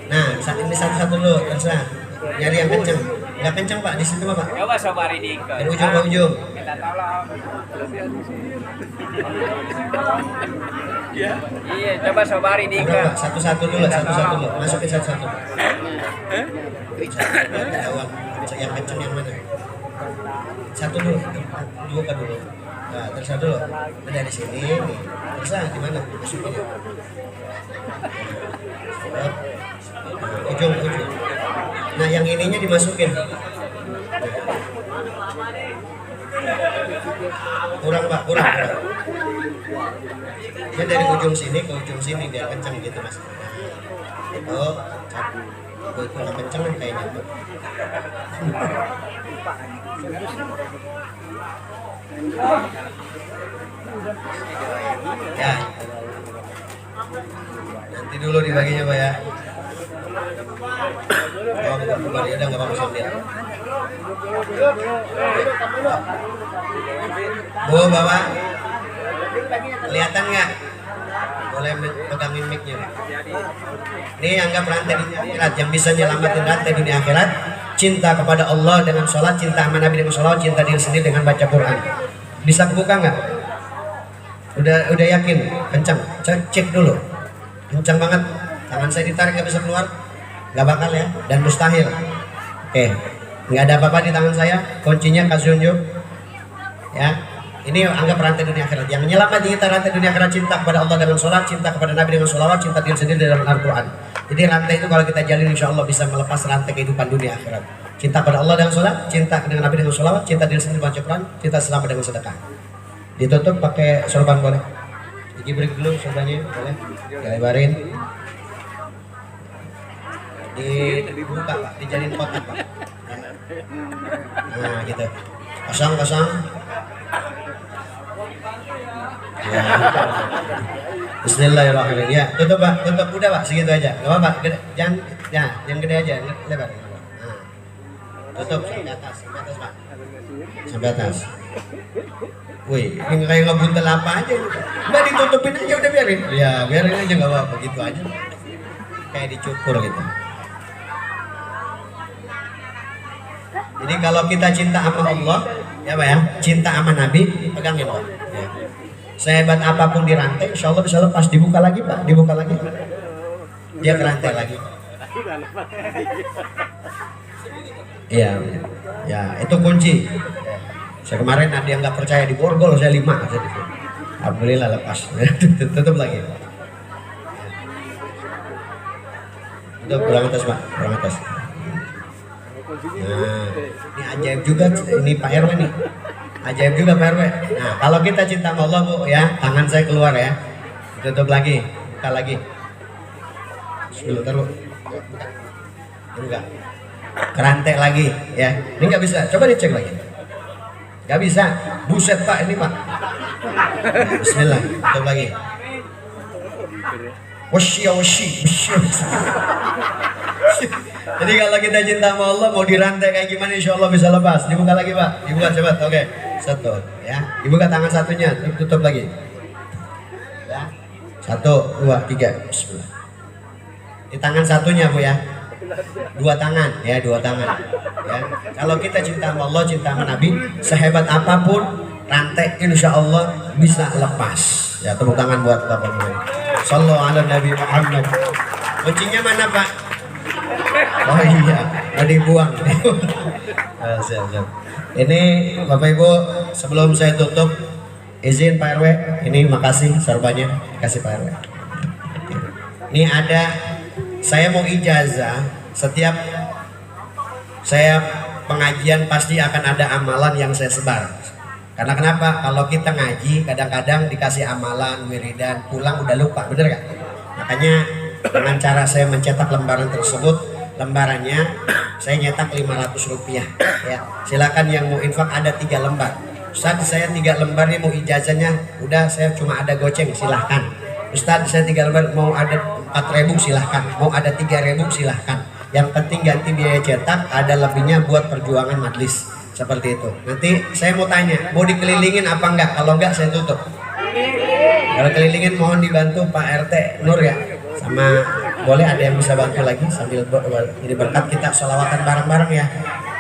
Nah saat ini satu-satu dulu, terserah. Nyari yang kenceng. Nggak kenceng Pak, di situ Pak. Coba sobari dikit. Dari ujung ke ujung. Minta tolong. Iya, coba sobari dikit. Udah Pak, satu-satu dulu, masukin satu-satu. Jawab, yang kenceng yang mana? Satu dulu, dua kan dulu. Nah, terserah dulu. Nah, dari sini, nih. Terserah di mana? Masukin. Ujung. Nah, yang ininya dimasukin. Kurang Pak, kurang. Ya dari ujung sini ke ujung sini biar kencang gitu Mas. Oh, kurang kencang kayaknya Pak. Ya. Nanti dulu dibaginya Pak ya. Oh, bukan ya udah enggak apa-apa sambil. Bu, Bapak. Kelihatan nggak? Boleh pegangin mic-nya. Ini anggap rantai dunia akhirat yang bisa nyelamatin rantai dunia akhirat. Cinta kepada Allah dengan sholat, cinta sama Nabi dengan sholat, cinta diri sendiri dengan baca Quran. Bisa kebuka nggak? Udah yakin? Kencang? Cek dulu. Kencang banget. Tangan saya ditarik nggak bisa keluar? Nggak bakal ya? Dan mustahil. Oke. Nggak ada apa-apa di tangan saya. Kuncinya Kazunjuk. Ya. Ini anggap rantai dunia akhirat. Yang menyelamatkan kita rantai dunia akhirat, cinta kepada Allah dengan sholat, cinta kepada Nabi dengan sholawat, cinta diri sendiri dengan Al-Quran. Jadi rantai itu kalau kita jalin insya Allah bisa melepas rantai kehidupan dunia akhirat. Cinta kepada Allah dengan sholat, cinta dengan Nabi dengan sholawat, cinta diri sendiri baca Quran, cinta sesama dengan sedekah. Ditutup pakai sorban boleh. Jadi break dulu sorbannya boleh. Dilebarin. Dibuka Pak, dijalin kotak Pak. Nah gitu. Kosong. Ya. Bismillahirrahmanirrahim. Ya, tutup Pak, tutup udah Pak, segitu aja. Enggak apa-apa, jangan yang gede aja, lebar. Nah. Tutup sampai atas Pak. Sampai atas. Wih, ini kayak ngebuntel apa aja. Udah ditutupin aja, udah biarin. Ya, biarin aja enggak apa-apa, gitu aja. Kayak dicukur gitu. Jadi kalau kita cinta sama Allah, ya Pak ya, cinta sama Nabi, pegangin Pak. Ya. Sehebat apapun dirantai, insya Allah bisa lepas. Dibuka lagi Pak, dibuka lagi. Dia kerantai lagi. Iya, ya itu kunci. Saya kemarin ada yang nggak percaya di borgol, saya 5. Alhamdulillah lepas. Tutup lagi. Itu kurang atas Pak, kurang atas. Nah, ini ajaib juga ini Pak RW nih. Ajaib juga Pak RW. Nah, kalau kita cinta sama Allah Bu ya, tangan saya keluar ya. Tutup lagi, buka lagi. Bismillah Bu. Enggak. Kerantai lagi ya. Ini nggak bisa. Coba dicek lagi. Nggak bisa. Buset Pak ini Pak. Bismillah, tutup lagi. Wasyi. Jadi kalau kita cinta sama Allah mau dirantai kayak gimana insya Allah bisa lepas. Dibuka lagi Pak, dibuka coba. Oke, satu ya. Dibuka tangan satunya, tutup lagi. Ya. 1, 2, 3. Bismillah. Di tangan satunya Bu ya. 2 tangan ya, 2 tangan. Ya. Kalau kita cinta sama Allah, cinta sama Nabi, sehebat apapun rantai insya Allah bisa lepas. Ya, tepuk tangan buat Bapak Muhammad. Sallallahu ala Nabi Muhammad. Kuncinya mana Pak? Oh iya, tadi buang. Siap. Ini Bapak Ibu, sebelum saya tutup, izin Pak RW, ini makasih sorbannya, kasih Pak RW. Ini ada, saya mau ijazah, setiap saya pengajian pasti akan ada amalan yang saya sebar. Karena kenapa? Kalau kita ngaji, kadang-kadang dikasih amalan, wiridan, pulang udah lupa, bener gak? Makanya dengan cara saya mencetak lembaran tersebut, lembarannya saya nyetak 500 rupiah ya. Silakan yang mau infak ada 3 lembar. Ustaz saya 3 lembar nih mau ijazahnya, udah saya cuma ada goceng, silahkan. Ustaz saya 3 lembar mau ada 4.000 silahkan, mau ada 3.000 silahkan. Yang penting ganti biaya cetak, ada lebihnya buat perjuangan majlis. Seperti itu. Nanti saya mau tanya, mau dikelilingin apa enggak? Kalau enggak saya tutup. Kalau kelilingin mohon dibantu Pak RT Nur ya. Sama boleh ada yang bisa bantu lagi sambil jadi berkat kita sholawatan bareng-bareng ya.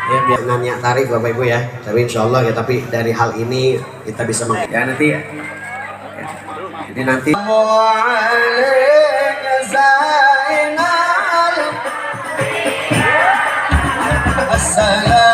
Ya biar nanya tarik Bapak Ibu ya. Tapi insya Allah ya, tapi dari hal ini kita bisa ya nanti ya. Jadi nanti Sallallahu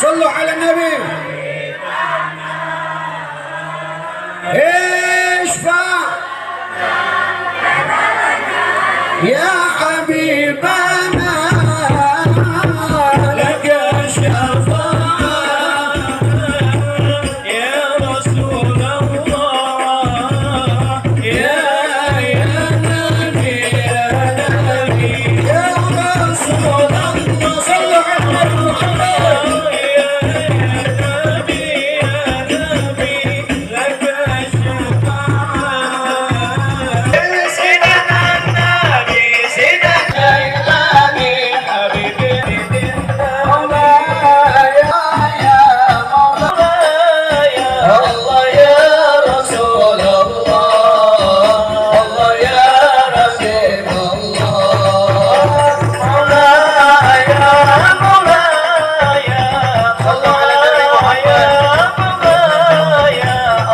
صلوا على النبي اشفع يا حبيبنا لك الشفاعة يا رسول الله يا نبي يا رسول الله صلوا على محمد يا نبي لك الشفاعة سيدنا النبي سيدنا الإمامي حبيبي مولاي يا مولاي الله يا رسول الله الله يا رحيم الله مولاي يا مولاي الله يا مولاي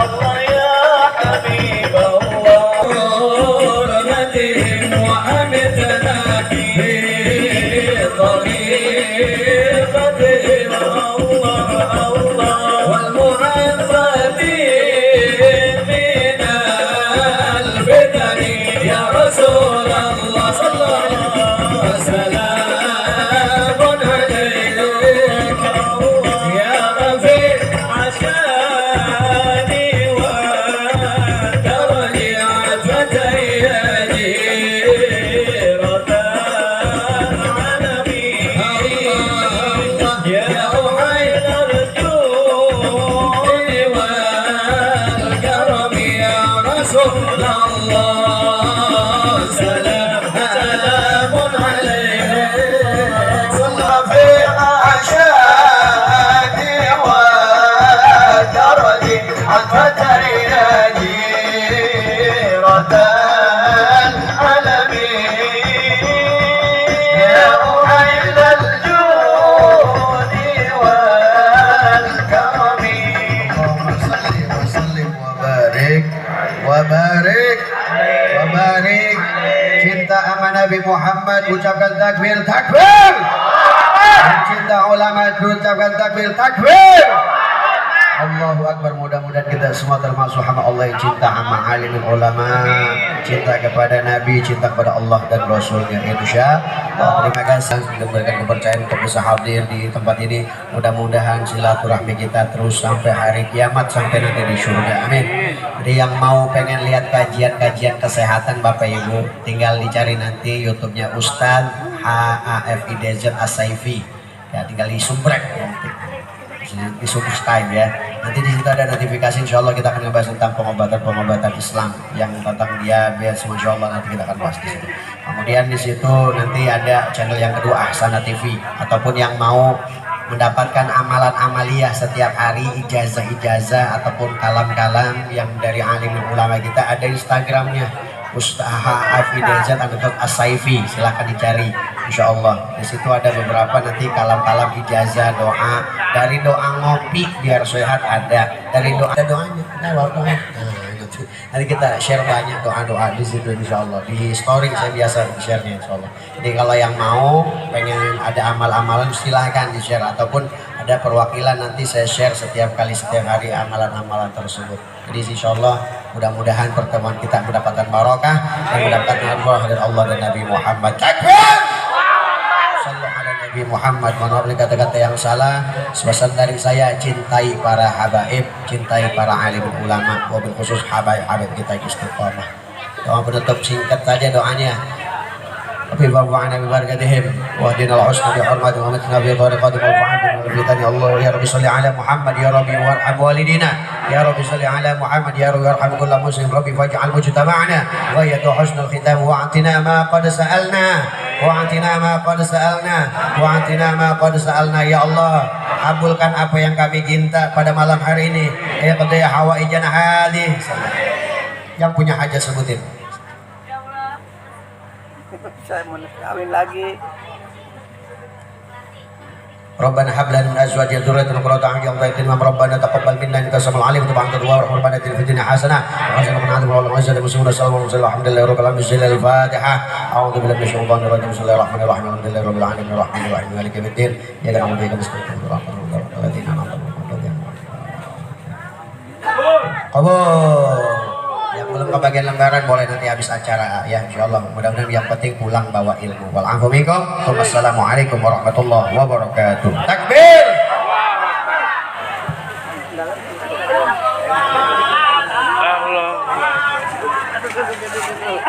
الله يا حبيب الله رمتهم وأمتنا في طريقتهم الله الله والمعذبين من الفتن يا رسول الله صلى الله وسلام عليك يا رفيع عشاني وترني عتبتي جيرة العالمين يا أعين الجود والكرم يا رسول الله سلام عليك صلى في عشاني وترني عتبتي جيرة العالمين يا أعين الجود والكرم اللهم صل وسلم وبارك وبارك وبارك cinta sama Nabi Muhammad ucapkan takbir takbir cinta ulama ucapkan takbir takbir Allahu Akbar. Mudah-mudahan kita semua termasuk hamba Allah yang cinta sama alimul ulama, cinta kepada Nabi, cinta kepada Allah dan Rasulnya. Insyaallah. Terima kasih sudah memberikan kepercayaan untuk bisa hadir di tempat ini. Mudah-mudahan silaturahmi kita terus sampai hari kiamat, sampai nanti di surga. Amin. Jadi yang mau pengen lihat kajian-kajian kesehatan Bapak Ibu, tinggal dicari nanti YouTube-nya Ustadz Hafidz As-Saifi. Ya, tinggal disumbrek nanti. Di subscribe ya. Nanti di situ ada notifikasi. Insya Allah kita akan membahas tentang pengobatan Islam yang tentang diabetes. Insya Allah nanti kita akan bahas di situ. Kemudian di situ nanti ada channel yang kedua Ahsana TV, ataupun yang mau mendapatkan amalan amaliyah setiap hari, ijazah ataupun kalam-kalam yang dari alim ulama kita, ada Instagramnya Ustaz Hafidz As-Saifi, silahkan dicari. Insya Allah di situ ada beberapa nanti kalam-kalam ijazah, doa, dari doa ngopi biar sehat, ada dari doa doanya. Nanti kita share banyak doa-doa di situ Insya Allah. Di story saya biasa share-nya Insya Allah. Jadi kalau yang mau pengen ada amal-amalan silahkan di share, ataupun ada perwakilan nanti saya share setiap hari amalan-amalan tersebut. Jadi Insya Allah mudah-mudahan pertemuan kita mendapatkan barokah dan mendapatkan barokah dari Allah dan Nabi Muhammad. Takbir! Sallallahu ala Nabi Muhammad. Mohon maaf kata-kata yang salah. Sepesan dari saya, cintai para habaib, cintai para alim ulama, wabil khusus habaib kita istiqamah. Doa penutup singkat saja doanya. Tapi bawa'ana bi barakatihim wa hadina al-husna bi hurmati wa matna bi tariqati al-fa'ad bi fitani Allah ya Rabbi salli ala Muhammad ya Rabbi warham walidina ya Rabbi salli ala Muhammad ya Rabbi warham kull muslim Rabbi faj'al mujtama'ana wa yatu husnul khitam wa atina ma qad sa'alna wa atina ma qad sa'alna wa atina ma qad sa'alna ya Allah, kabulkan apa yang kami minta pada malam hari ini. Ya qad hawaijana hadhi. Yang punya hajat sebutin. Saya mau kawin lagi. Rabbana hab lana min azwajina dzurriyyatan qurrata a'yun waj'alna Rabbana taqabbal minna innaka samiul 'alim wa tub 'alaina wa rabbana atina fid dunya hasanah wa hasanah wa qina adzaban nar. Alhamdulillahi rabbil alamin. Al-Fatihah. A'udzu billahi minasyaitonir rajim. Bismillahirrahmanirrahim. Alhamdulillahi rabbil alamin. Arrahmanir rahim. Maliki yaumiddin. Iyyaka na'budu wa iyyaka nasta'in. Kabul. Yang belum kebagian lembaran boleh nanti habis acara ya, insyaallah. Mudah-mudahan yang penting pulang bawa ilmu. Wal afu minkum. Wassalamualaikum warahmatullahi wabarakatuh. Takbir. Allah.